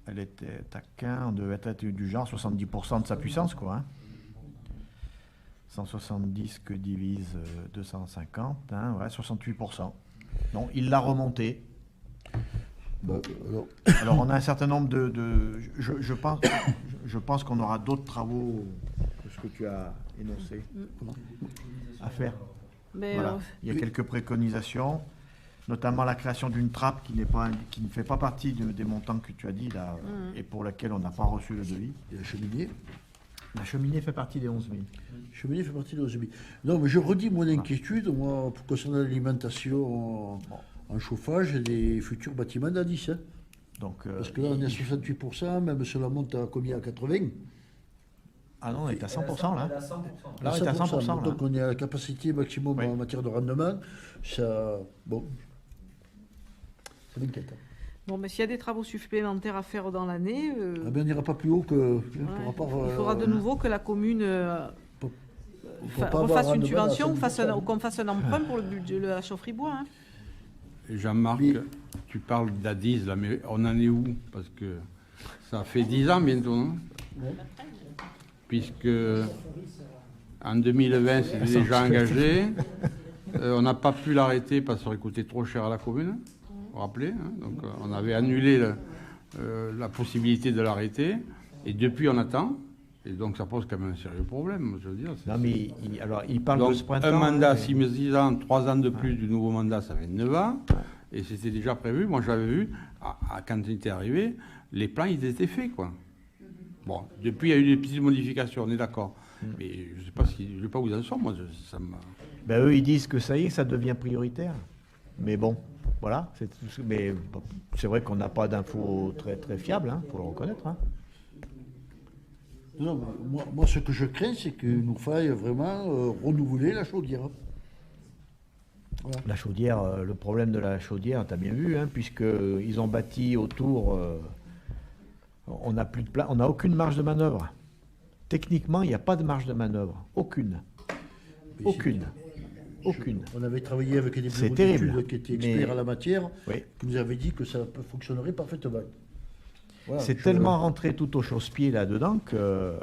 elle était taquin, on devait être du genre 70% de sa puissance, quoi. Hein. 170 que divise 250, hein, ouais, 68%. Donc, il l'a remonté. Alors, on a un certain nombre je pense qu'on aura d'autres travaux que ce que tu as énoncé à faire. Mais voilà. Il y a quelques préconisations, notamment la création d'une trappe qui ne fait pas partie des montants que tu as dit là, et pour laquelle on n'a pas reçu le devis. Et la cheminée? La cheminée fait partie des 11 000. La cheminée fait partie des 11 000. Non, mais je redis mon inquiétude, moi, concernant l'alimentation en chauffage des futurs bâtiments d'A10. Hein. Donc, parce que là, on est à 68%, même si on monte à combien? À 80%? Ah non, on est à 100% là. Là, on est à 100%. Donc, on est à la capacité maximum en matière de rendement. Ça, bon, ça m'inquiète. Bon, mais s'il y a des travaux supplémentaires à faire dans l'année... on n'ira pas plus haut que... il faudra de nouveau que la commune refasse une subvention ou qu'on fasse un emprunt pour le budget de la chaufferie bois. Hein. Jean-Marc, tu parles d'A10, là, mais on en est où? Parce que ça fait 10 ans bientôt, non? Puisque en 2020, c'était déjà engagé. On n'a pas pu l'arrêter parce que ça aurait coûté trop cher à la commune. Vous vous rappelez, hein? Donc, on avait annulé la possibilité de l'arrêter. Et depuis, on attend. Et donc, ça pose quand même un sérieux problème, je veux dire. Non, mais il parle donc, de ce printemps. Un mandat, 6 ans, 3 ans de plus du nouveau mandat, ça fait 9 ans. Et c'était déjà prévu. Moi, j'avais vu, quand il était arrivé, les plans, ils étaient faits, quoi. Bon, depuis, il y a eu des petites modifications, on est d'accord. Mais je ne sais pas si, je sais pas où ils en sont, moi. Ça m'a... Eux, ils disent que ça y est, ça devient prioritaire. Mais bon, voilà. Mais c'est vrai qu'on n'a pas d'infos très, très fiables, hein, faut le reconnaître. Hein. Non, moi, ce que je crains, c'est qu'il nous faille vraiment renouveler la chaudière. Voilà. La chaudière, le problème de la chaudière, tu as bien vu, hein, puisqu'ils ont bâti autour... on n'a plus de place, on n'a aucune marge de manœuvre. Techniquement, il n'y a pas de marge de manœuvre. Aucune. Mais aucune. Aucune. On avait travaillé avec des bureaux d'études qui étaient experts à la matière, qui nous avaient dit que ça fonctionnerait parfaitement. Voilà, c'est tellement rentré tout au chausse-pied là-dedans que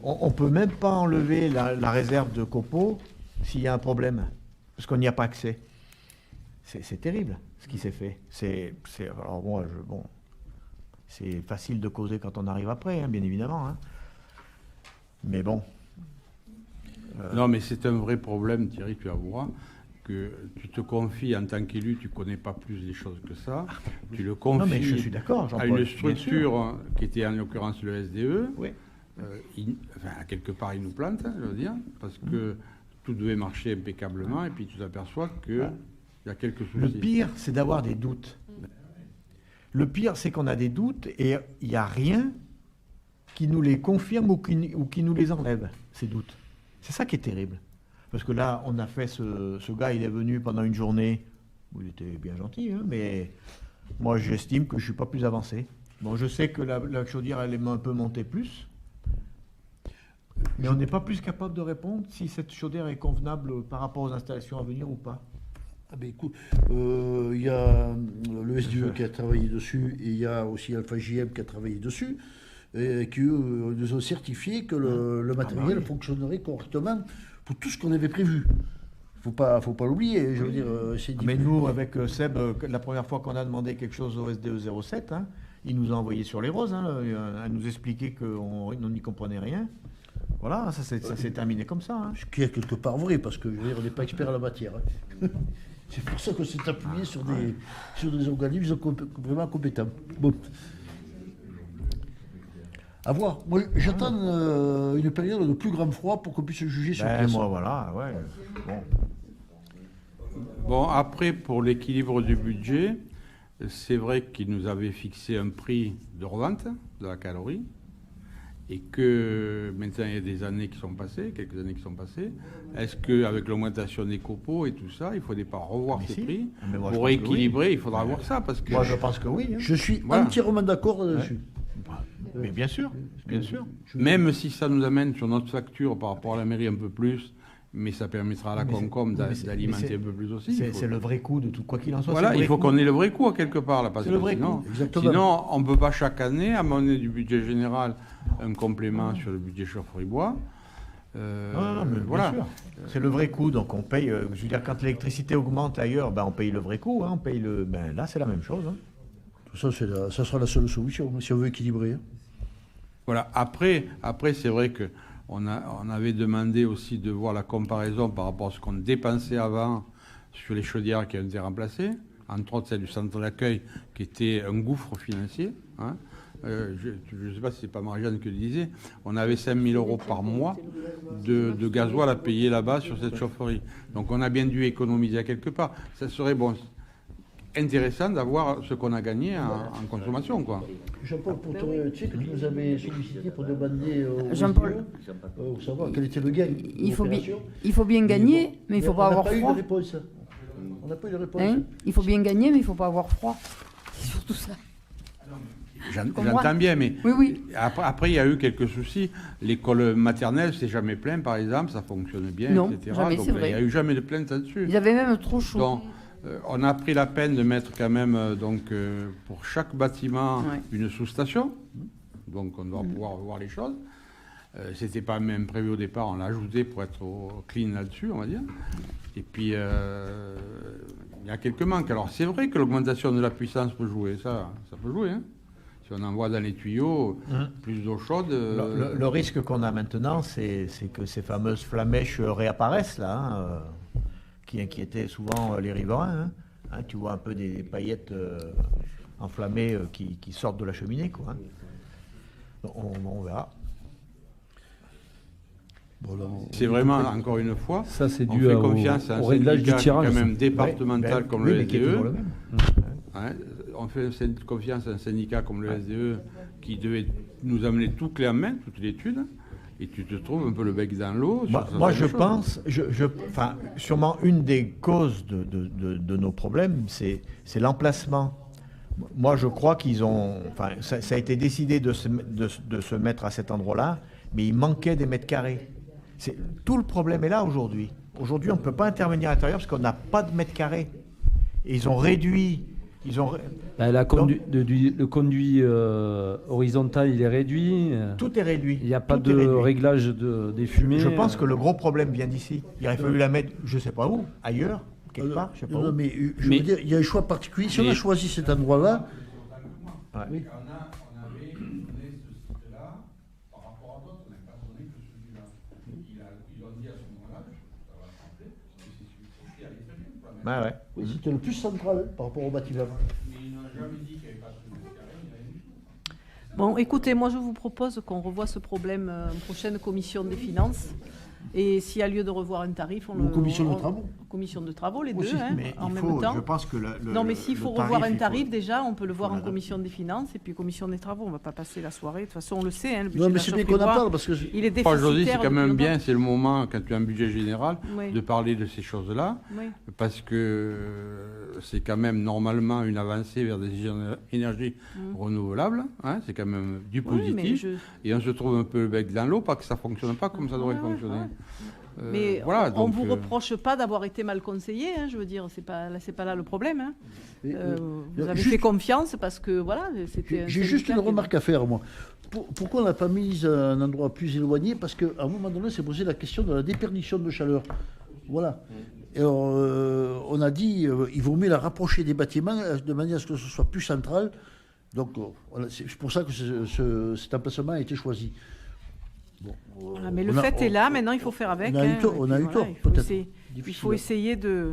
on ne peut même pas enlever la réserve de copeaux s'il y a un problème. parce qu'on n'y a pas accès. C'est terrible ce qui s'est fait. Alors moi, c'est facile de causer quand on arrive après, hein, bien évidemment. Hein. Mais bon. Non, mais c'est un vrai problème, Thierry, tu avoueras, que tu te confies en tant qu'élu, tu ne connais pas plus les choses que ça. Tu le confies Non, mais je suis d'accord, à une structure qui était en l'occurrence le SDE. Oui. Quelque part, il nous plante, je veux dire, parce que tout devait marcher impeccablement, et puis tu t'aperçois qu'il y a quelques soucis. Le pire, c'est d'avoir des doutes. Le pire, c'est qu'on a des doutes et il n'y a rien qui nous les confirme ou qui nous les enlève, ces doutes. C'est ça qui est terrible. Parce que là, on a fait ce gars, il est venu pendant une journée, où il était bien gentil, hein, mais moi, j'estime que je ne suis pas plus avancé. Bon, je sais que la chaudière, elle est un peu montée plus, mais on n'est pas plus capable de répondre si cette chaudière est convenable par rapport aux installations à venir ou pas. Ah ben écoute, il y a le SDE qui a travaillé dessus et il y a aussi Alpha JM qui a travaillé dessus et qui nous ont certifié que le matériel fonctionnerait correctement pour tout ce qu'on avait prévu. Faut pas l'oublier, je veux dire. Mais nous, avec Seb, la première fois qu'on a demandé quelque chose au SDE 07, hein, il nous a envoyé sur les roses, hein, à nous expliquer qu'on n'y comprenait rien. Voilà, ça s'est terminé comme ça. Hein. Ce qui est quelque part vrai, parce que je veux dire, on n'est pas expert en la matière. Hein. C'est pour ça qu'on s'est appuyé sur des organismes vraiment compétents. Bon. À voir. Moi, j'attends une période de plus grand froid pour qu'on puisse juger sur place. Moi, voilà, ouais. Bon, après, pour l'équilibre du budget, c'est vrai qu'il nous avait fixé un prix de revente de la calorie et que maintenant, il y a des années qui sont passées, quelques années qui sont passées. Est-ce qu'avec l'augmentation des copeaux et tout ça, il ne faudrait pas revoir ces prix pour rééquilibrer? Il faudra voir ça. Parce que moi, je pense que oui. Hein. Je suis entièrement d'accord là-dessus. Mais bien sûr, bien sûr. Même si ça nous amène sur notre facture par rapport à la mairie un peu plus, mais ça permettra à la Concom d'alimenter un peu plus aussi. C'est le vrai coût de tout, quoi qu'il en soit. Voilà, il faut qu'on ait le vrai coût quelque part. Là, parce c'est le que vrai coût, exactement. Sinon, on ne peut pas chaque année amener du budget général un complément sur le budget chaufferie-bois. Mais voilà. C'est le vrai coût, donc on paye. Je veux dire, quand l'électricité augmente ailleurs, on paye le vrai coût. Hein, on paye là, c'est la même chose. Hein. Tout ça, ça sera la seule solution, si on veut équilibrer. Hein. Voilà. Après c'est vrai qu'on avait demandé aussi de voir la comparaison par rapport à ce qu'on dépensait avant sur les chaudières qui ont été remplacées, entre autres celle du centre d'accueil qui était un gouffre financier. Hein. Je ne sais pas si c'est pas Marie-Jeanne qui le disait, on avait 5 000 € par mois de gasoil à payer là-bas sur cette chaufferie. Donc on a bien dû économiser à quelque part. Ça serait intéressant d'avoir ce qu'on a gagné en consommation, quoi. Jean-Paul, tu sais que tu nous avais sollicité pour demander Jean-Paul, savoir quel était le gain. Il faut bien gagner, mais il ne faut pas avoir froid. On n'a pas eu de réponse. Hein, il faut bien gagner, mais il ne faut pas avoir froid. C'est surtout ça. J'entends bien, mais oui. Après, il y a eu quelques soucis. L'école maternelle, c'est jamais plein, par exemple, ça fonctionne bien, non, etc. Jamais, donc c'est vrai. il n'y a eu jamais de plainte là-dessus. Ils avaient même trop chaud. Donc, on a pris la peine de mettre quand même, pour chaque bâtiment, une sous-station. Donc, on doit pouvoir voir les choses. C'était pas même prévu au départ, on l'a ajouté pour être clean là-dessus, on va dire. Et puis, il y a quelques manques. Alors, c'est vrai que l'augmentation de la puissance peut jouer, ça peut jouer, hein. Si on envoie dans les tuyaux plus d'eau chaude... Le risque qu'on a maintenant, c'est que ces fameuses flamèches réapparaissent, là, qui inquiétaient souvent les riverains. Hein. Tu vois un peu des paillettes enflammées qui sortent de la cheminée, quoi. Hein. On verra. C'est vraiment, encore une fois, ça, c'est on dû fait confiance à un syndicat qui est quand même départemental comme le SDE. On fait confiance à un syndicat comme le SDE qui devait nous amener tout clé en main, toute l'étude, et tu te trouves un peu le bec dans l'eau. Moi, je pense, sûrement une des causes de nos problèmes, c'est l'emplacement. Moi, je crois qu'ils ont... ça a été décidé de se mettre à cet endroit-là, mais il manquait des mètres carrés. Tout le problème est là aujourd'hui. Aujourd'hui, on ne peut pas intervenir à l'intérieur parce qu'on n'a pas de mètres carrés. Et ils ont réduit Ils ont... Ben, le conduit horizontal, il est réduit. Tout est réduit. Il n'y a pas Tout est de réduit. réglage des fumées. Je pense que le gros problème vient d'ici. Il aurait fallu la mettre, je ne sais pas où, ailleurs, quelque part, je sais pas Non, où. mais je veux dire, il y a un choix particulier. Si on a choisi cet endroit-là, Ouais. oui. On avait donné ce site-là par rapport à d'autres, on n'a pas donné que celui-là. Ils ont dit à ce moment-là, ça va se rappeler, que c'est celui-ci qui allait très bien. Ouais. Oui, c'était le plus central par rapport au bâtiment. Mais ils n'ont jamais dit qu'il n'y avait pas de mètres carrés, ni rien du tout. Bon, écoutez, moi je vous propose qu'on revoie ce problème en prochaine commission des finances. Et s'il y a lieu de revoir un tarif, Ou commission de travaux. Commission de travaux, les Aussi, deux, hein, Mais en il même faut, temps. je pense que Non, mais s'il faut revoir un tarif, déjà, on peut le voir en l'adapter. commission des finances et puis commission des travaux. On ne va pas passer la soirée. De toute façon, on le sait, hein, le budget Non, de mais la c'est bien qu'on en Chaufferie-Bois, parle parce que il est Enfin, déficitaire. José, c'est quand depuis même longtemps. bien, c'est le moment, quand tu as un budget général, Oui. de parler de ces choses-là, Oui. parce que c'est quand même normalement une avancée vers des énergies renouvelables, hein, c'est quand même du Oui, mais positif, et on se trouve un peu le bec dans l'eau, pas que ça ne fonctionne pas comme ça devrait Ouais, fonctionner. Mais voilà, on ne donc, vous reproche pas d'avoir été mal conseillé, hein, je veux dire, c'est pas là le problème. Hein. Et, Vous avez juste- fait confiance parce que voilà, c'était. J'ai juste une remarque à faire, moi. Pourquoi on n'a pas mis à un endroit plus éloigné? Parce qu'à un moment donné, c'est posé la question de la déperdition de chaleur. Voilà. Et alors, on a dit il vaut mieux la rapprocher des bâtiments de manière à ce que ce soit plus central. Donc, voilà, c'est pour ça que cet emplacement a été choisi. Bon, Voilà, mais le fait est là, maintenant il faut faire avec. On a eu hein, tort, et on puis a eu voilà, tort, il faut peut-être. essayer- Il Difficile. faut essayer de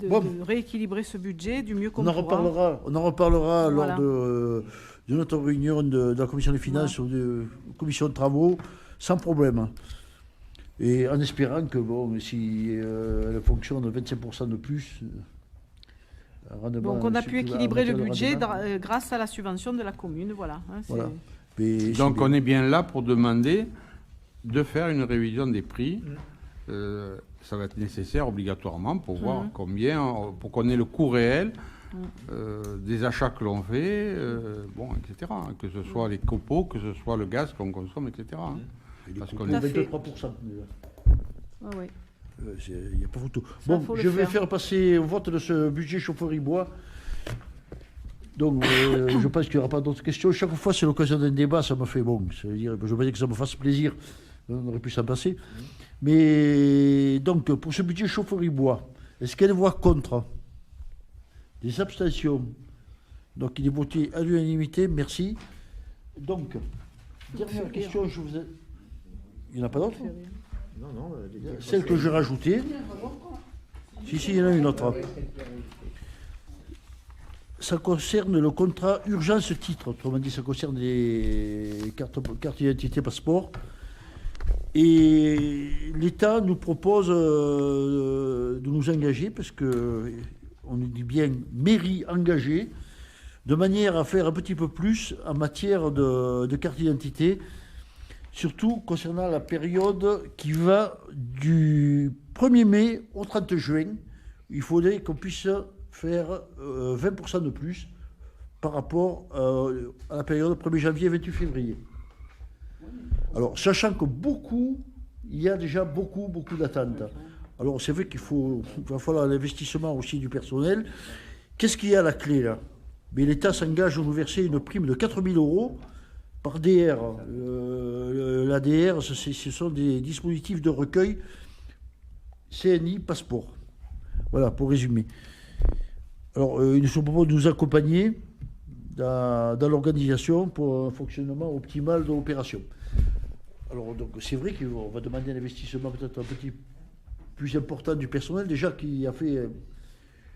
Bon. rééquilibrer ce budget du mieux qu'on On en pourra. reparlera Voilà. lors de notre réunion de la commission des finances ou de la commission de travaux, sans problème. Et en espérant que, bon, si elle fonctionne 25% de plus. Rendement Donc on a pu supplémentaire équilibrer le de budget rendement. grâce à la subvention de la commune, voilà. hein, c'est- Voilà. Mais Donc c'est on bien. est bien là pour demander de faire une révision des prix. Ça va être nécessaire obligatoirement pour voir combien, pour qu'on ait le coût réel des achats que l'on fait, bon, etc. hein, que ce soit les copeaux, que ce soit le gaz qu'on consomme, etc. hein. Parce qu'on Tout à est... fait. 23% déjà. Ouais, ouais. Il n'y a pas photo. Ça, Bon, faut le je vais faire. faire passer au vote de ce budget chaufferie-bois. Donc, je pense qu'il n'y aura pas d'autres questions. Chaque fois, c'est l'occasion d'un débat, ça me fait bon. Je veux pas dire que ça me fasse plaisir, on aurait pu s'en passer. Mais donc, pour ce budget chaufferie-bois, est-ce qu'elle voit contre? Des abstentions? Donc, il est voté à l'unanimité, merci. Donc, dernière question, je vous ai... Il n'y en a pas d'autres? Non, Celle que j'ai rajoutée. Si, il y en a une autre. Ça concerne le contrat urgence titre. Autrement dit, ça concerne les cartes d'identité, passeport. Et l'État nous propose de nous engager, parce que on nous dit bien mairie engagée, de manière à faire un petit peu plus en matière de carte d'identité, surtout concernant la période qui va du 1er mai au 30 juin. Il faudrait qu'on puisse faire 20% de plus par rapport à la période 1er janvier 28 février. Alors, sachant que il y a déjà beaucoup d'attentes. Alors, c'est vrai qu'il va falloir l'investissement aussi du personnel. Qu'est-ce qu'il y a à la clé, là? Mais l'État s'engage à nous verser une prime de 4 000 € par DR. L'ADR, ce sont des dispositifs de recueil CNI passeport. Voilà, pour résumer. Alors, ils nous proposent de nous accompagner dans l'organisation pour un fonctionnement optimal de l'opération. Alors, donc, c'est vrai qu'on va demander un investissement peut-être un petit plus important du personnel, déjà qui a fait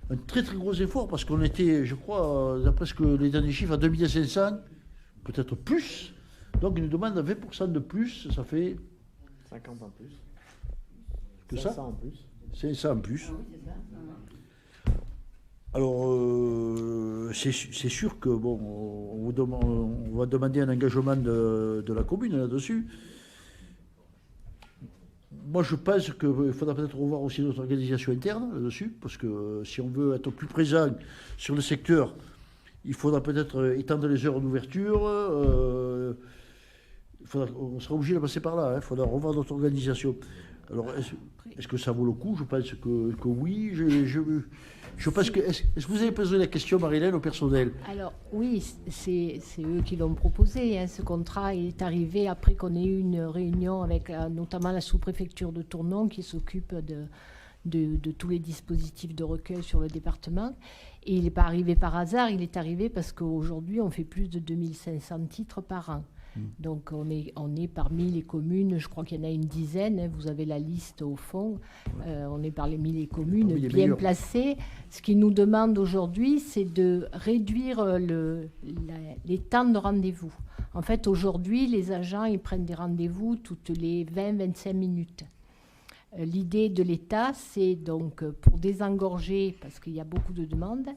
un très très gros effort, parce qu'on était, je crois, d'après ce que les derniers chiffres, à 2500, peut-être plus. Donc, ils nous demandent 20% de plus, ça fait 50 en plus. que ça 500 en plus. 500 en plus. Alors, c'est sûr que, bon, on va demander un engagement de la commune là-dessus. Moi, je pense qu'il faudra peut-être revoir aussi notre organisation interne là-dessus, parce que si on veut être plus présent sur le secteur, il faudra peut-être étendre les heures d'ouverture. On sera obligé de passer par là, il faudra revoir notre organisation. Alors, est-ce que ça vaut le coup? Je pense que oui. Je pense que... Est-ce que vous avez posé la question, Marie-Hélène, au personnel? Alors oui, c'est eux qui l'ont proposé. Hein. Ce contrat est arrivé après qu'on ait eu une réunion avec notamment la sous-préfecture de Tournon qui s'occupe de tous les dispositifs de recueil sur le département. Et il n'est pas arrivé par hasard, il est arrivé parce qu'aujourd'hui, on fait plus de 2500 titres par an. Donc on est parmi les communes, je crois qu'il y en a une dizaine, hein, vous avez la liste au fond, on est parmi les communes bien placées. Ce qu'ils nous demandent aujourd'hui, c'est de réduire les temps de rendez-vous. En fait, aujourd'hui, les agents, ils prennent des rendez-vous toutes les 20-25 minutes. L'idée de l'État, c'est donc, pour désengorger, parce qu'il y a beaucoup de demandes,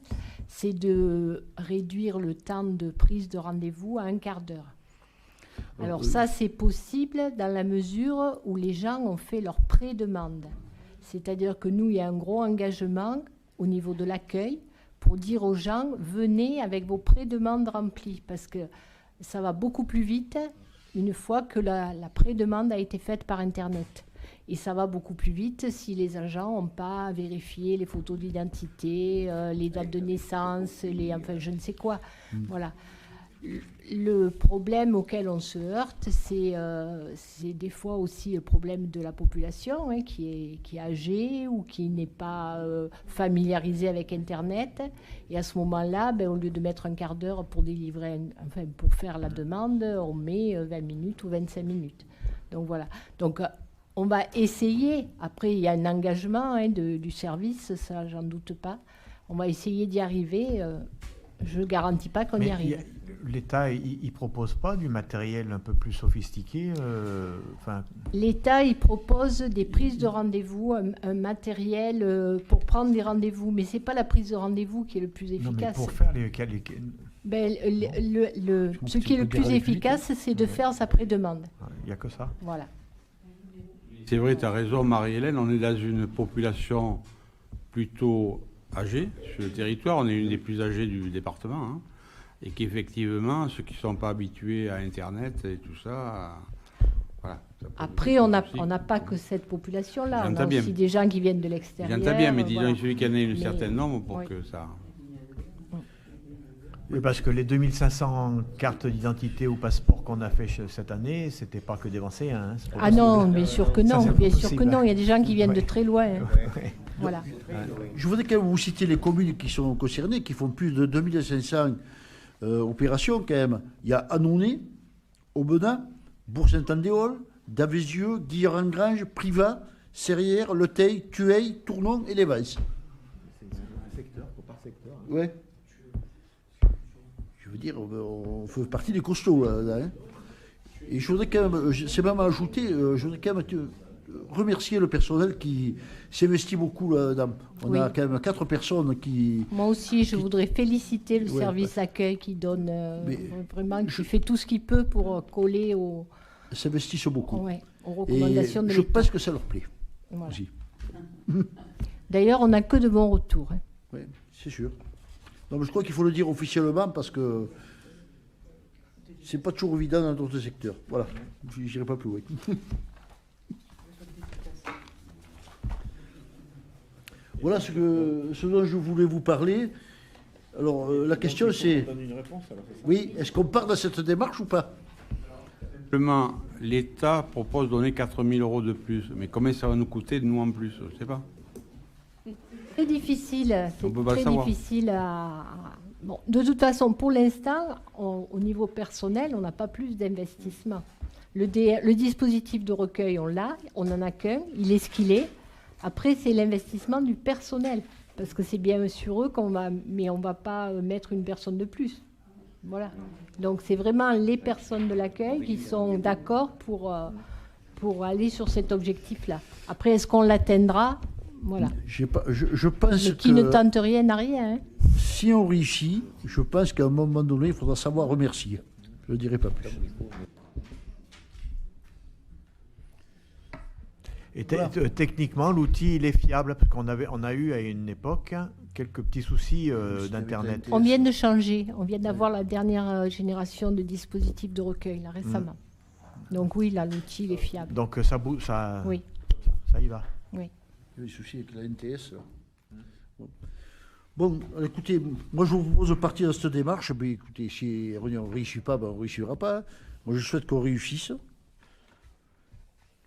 c'est de réduire le temps de prise de rendez-vous à un quart d'heure. Alors ça, c'est possible dans la mesure où les gens ont fait leur pré-demande. C'est-à-dire que nous, il y a un gros engagement au niveau de l'accueil pour dire aux gens, venez avec vos pré-demandes remplies, parce que ça va beaucoup plus vite une fois que la pré-demande a été faite par Internet. Et ça va beaucoup plus vite si les agents n'ont pas vérifié les photos d'identité, les dates de naissance, enfin je ne sais quoi. Voilà. Le problème auquel on se heurte, c'est des fois aussi le problème de la population hein, qui est âgée ou qui n'est pas familiarisée avec Internet. Et à ce moment-là, au lieu de mettre un quart d'heure pour pour faire la demande, on met 20 minutes ou 25 minutes. Donc voilà. Donc on va essayer. Après, il y a un engagement hein, du service, ça, j'en doute pas. On va essayer d'y arriver. Je ne garantis pas qu'on y arrive. L'État, il ne propose pas du matériel un peu plus sophistiqué L'État, il propose des prises de rendez-vous, un matériel pour prendre des rendez-vous. Mais ce n'est pas la prise de rendez-vous qui est le plus efficace. Non, mais pour faire ce qui est le plus efficace, c'est de faire sa pré-demande. Il n'y a que ça. Voilà. C'est vrai, tu as raison, Marie-Hélène, on est dans une population plutôt âgée sur le territoire. On est une des plus âgées du département. Hein, et qu'effectivement, ceux qui ne sont pas habitués à Internet et tout ça... Voilà, après, on n'a pas que cette population-là. On a aussi des gens qui viennent de l'extérieur. J'entends bien, mais disons celui qui en ait un certain nombre pour que ça... Oui, parce que les 2500 cartes d'identité ou passeports qu'on a fait cette année, c'était pas que des Vancéens. Hein, non, bien sûr que non. Bien sûr que non. Il y a des gens qui viennent de très loin. Voilà. Je voudrais quand même vous citer les communes qui sont concernées, qui font plus de 2500 opérations quand même. Il y a Annonay, Aubenas, Bourg-Saint-Andéol, Davézieux, Guillaume-en-Grange, Privas, Serrières, Le Teil, Tueil, Tournon et Les Valses. C'est un secteur, par secteur. Hein. Ouais. Je veux dire, on fait partie des costauds là, hein. Et je voudrais quand même, c'est même ajouter, je voudrais quand même remercier le personnel qui s'investit beaucoup là-dedans. On a quand même 4 personnes qui... Moi aussi, je voudrais féliciter le service accueil qui donne vraiment, qui fait tout ce qu'il peut pour coller aux... S'investissent beaucoup. Aux recommandations de l'État. Je pense que ça leur plaît aussi. D'ailleurs, on n'a que de bons retours. Hein. Oui, c'est sûr. Non, mais je crois qu'il faut le dire officiellement parce que c'est pas toujours évident dans d'autres secteurs. Voilà, je n'irai pas plus loin. Voilà ce dont je voulais vous parler. Alors, la question c'est... Oui, est-ce qu'on part dans cette démarche ou pas? Simplement, l'État propose de donner 4 000 € de plus. Mais combien ça va nous coûter de nous en plus? Je ne sais pas. Très difficile, c'est très difficile à... Bon, de toute façon, pour l'instant, au niveau personnel, on n'a pas plus d'investissement. Le dispositif de recueil, on l'a, on n'en a qu'un, il est ce qu'il est. Après, c'est l'investissement du personnel, parce que c'est bien sur eux qu'on va... Mais on ne va pas mettre une personne de plus. Voilà. Donc, c'est vraiment les personnes de l'accueil qui sont d'accord pour aller sur cet objectif-là. Après, est-ce qu'on l'atteindra? Voilà. Je pense mais qui ne tente rien n'a rien. Hein. Si on réussit, je pense qu'à un moment donné, il faudra savoir remercier. Je ne dirai pas plus. Et techniquement, l'outil, il est fiable, parce qu'on a eu à une époque quelques petits soucis d'Internet. On vient de changer. On vient d'avoir la dernière génération de dispositifs de recueil, là, récemment. Donc oui, là, l'outil, il est fiable. Donc ça y va. Oui. Il y a des soucis avec la NTS. Bon, écoutez, moi je vous propose de partir dans cette démarche. Mais écoutez, si on ne réussit pas, on ne réussira pas. Moi je souhaite qu'on réussisse.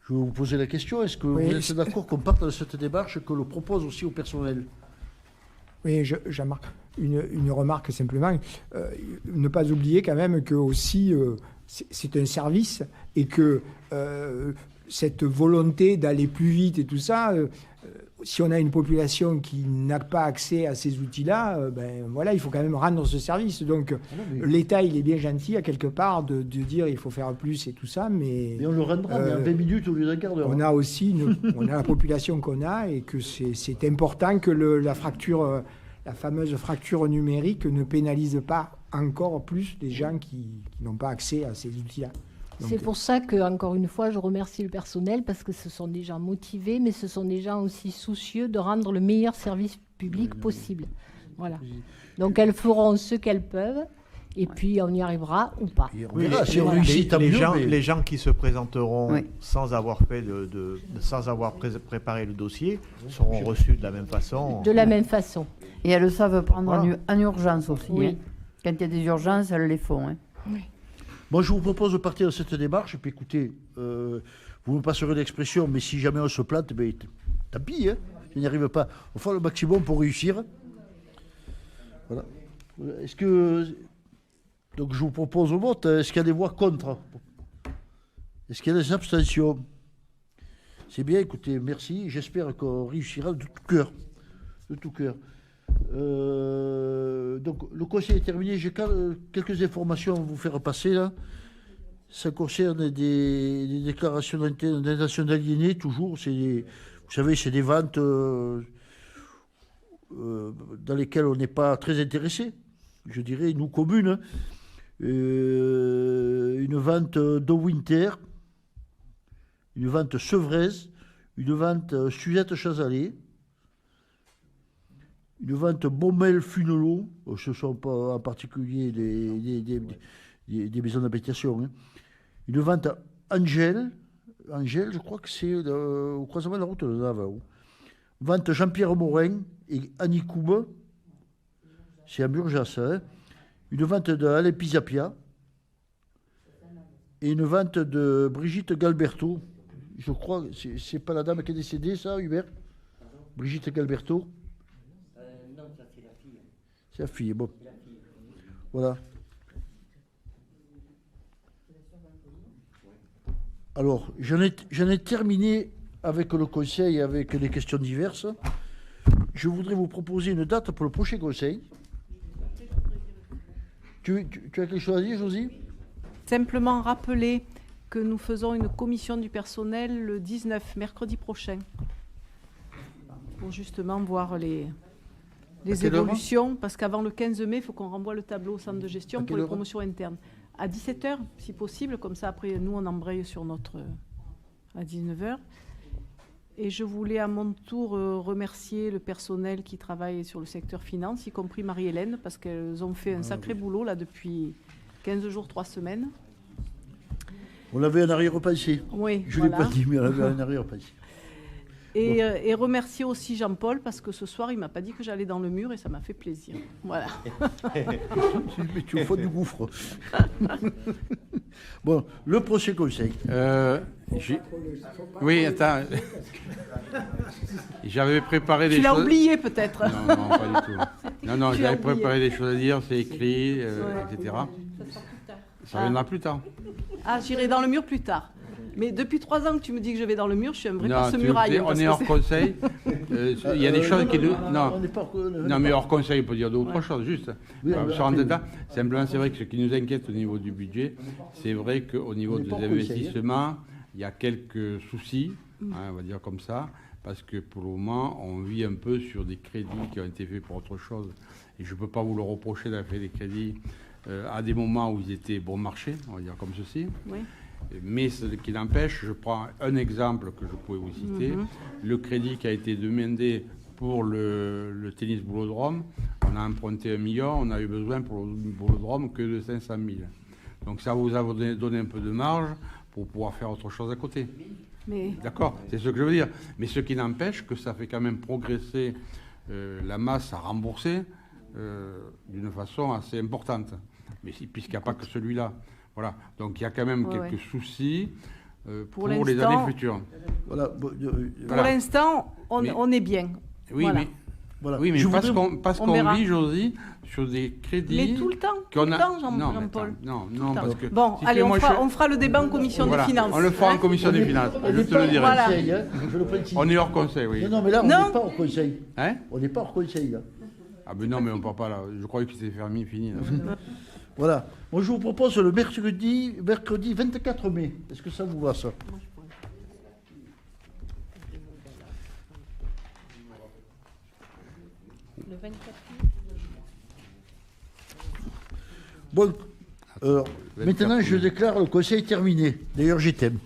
Je vais vous poser la question, est-ce que vous êtes d'accord qu'on parte dans cette démarche et qu'on le propose aussi au personnel? Oui, Jean-Marc, une remarque simplement. Ne pas oublier quand même que aussi c'est un service et que cette volonté d'aller plus vite et tout ça, si on a une population qui n'a pas accès à ces outils-là, ben voilà, il faut quand même rendre ce service. Donc l'État, il est bien gentil à quelque part de dire il faut faire plus et tout ça, mais on le rendra mais en 20 minutes au lieu d'un quart d'heure. On a aussi on a la population qu'on a et que c'est important que la fameuse fracture numérique ne pénalise pas encore plus les gens qui n'ont pas accès à ces outils-là. C'est pour ça que, encore une fois, je remercie le personnel parce que ce sont des gens motivés, mais ce sont des gens aussi soucieux de rendre le meilleur service public possible. Voilà. Donc elles feront ce qu'elles peuvent et puis on y arrivera ou pas. Les gens qui se présenteront sans avoir fait sans avoir préparé le dossier seront reçus de la même façon. De la même façon. Et elles le savent prendre en urgence aussi. Oui. Hein. Quand il y a des urgences, elles les font. Hein. Oui. Moi, je vous propose de partir de cette démarche. Et puis, écoutez, vous me passerez l'expression, mais si jamais on se plante, ben, tant pis, hein, je n'y arrive pas. On fera le maximum pour réussir. Voilà. Est-ce que... Donc, je vous propose au vote. Est-ce qu'il y a des voix contre? Est-ce qu'il y a des abstentions? C'est bien, écoutez, merci. J'espère qu'on réussira de tout cœur. De tout cœur. Donc le conseil est terminé. J'ai quelques informations à vous faire passer là. Ça concerne des déclarations d'intention d'aliéner, toujours. Vous savez, c'est des ventes dans lesquelles on n'est pas très intéressé. Je dirais, nous communes. Une vente de Winter, une vente Sevraise, une vente Suzette Chazalet, une vente Baumel-Funelot, ce ne sont pas en particulier des maisons d'habitation. Hein. Une vente Angèle, je crois que c'est au croisement de la route de Navao. Vente Jean-Pierre Morin et Annie Coube, c'est à Murjas. Hein. Une vente de Alain Pisapia et une vente de Brigitte Galberto. Je crois, c'est pas la dame qui est décédée, ça, Hubert? Brigitte Galberto? Non, ça c'est la fille. C'est la fille, bon. Voilà. Alors, j'en ai terminé avec le conseil, avec les questions diverses. Je voudrais vous proposer une date pour le prochain conseil. Tu as quelque chose à dire, Josie? Simplement rappeler que nous faisons une commission du personnel le 19, mercredi prochain, pour justement voir les évolutions, parce qu'avant le 15 mai, il faut qu'on renvoie le tableau au centre de gestion pour les promotions internes. À 17h, si possible, comme ça, après, nous, on embraye sur notre... à 19h. Et je voulais à mon tour remercier le personnel qui travaille sur le secteur finance, y compris Marie-Hélène, parce qu'elles ont fait un sacré boulot là depuis 15 jours, 3 semaines. On avait un arrière-pensée. Oui, je ne l'ai pas dit, mais on avait un arrière-pensée. Et remercier aussi Jean-Paul, parce que ce soir, il ne m'a pas dit que j'allais dans le mur et ça m'a fait plaisir. Voilà. Mais tu es au fond du gouffre. Bon, le prochain conseil. Oui, attends. J'avais préparé des choses. Tu l'as oublié peut-être. Non, pas du tout. Non, j'avais préparé des choses à dire, c'est écrit, etc. Ça viendra plus tard. Ah, j'irai dans le mur plus tard. Mais depuis 3 ans que tu me dis que je vais dans le mur, je suis un vrai passe-muraille. On est hors conseil. Il y a des choses qui nous... Non, mais hors conseil, on peut dire 2 ou 3 choses, juste. Simplement, c'est vrai que ce qui nous inquiète au niveau du budget, c'est vrai qu'au niveau des investissements, il y a quelques soucis, on va dire comme ça, parce que pour le moment, on vit un peu sur des crédits qui ont été faits pour autre chose. Et je ne peux pas vous le reprocher d'avoir fait des crédits à des moments où ils étaient bon marché, on va dire comme ceci. Oui. Mais ce qui n'empêche, je prends un exemple que je pouvais vous citer, le crédit qui a été demandé pour le tennis boulodrome, on a emprunté 1 million, on a eu besoin pour le boulodrome que de 500 000. Donc ça vous a donné un peu de marge pour pouvoir faire autre chose à côté. Mais D'accord, c'est ce que je veux dire. Mais ce qui n'empêche que ça fait quand même progresser la masse à rembourser d'une façon assez importante. Mais puisqu'il n'y a pas que celui-là. Voilà. Donc il y a quand même quelques soucis pour les années futures. Voilà. pour l'instant, on est bien. Oui, Voilà. mais... Voilà. Oui, mais Je parce voudrais- qu'on verra. vit, Josie, sur des crédits... Mais tout le temps, qu'on a... Non, mais Jean-Paul. attends, Tout non, le temps. parce que... Bon, si tu allez, veux, moi, on fera le débat en commission Voilà, des finances. on le fera en hein. commission des finances, On je n'est te pas le hors dirai. Voilà. conseil, hein, je le précise. On est hors conseil, oui. Non, mais là, on Non. n'est pas hors conseil. Hein? On n'est pas hors conseil, là. Ah ben non, mais on ne part pas là. Je croyais que c'était fini. Là. Voilà. Moi, je vous propose le mercredi 24 mai. Est-ce que ça vous va, ça? Le 24 Bon, maintenant, je déclare le conseil terminé. D'ailleurs, j'y t'aime.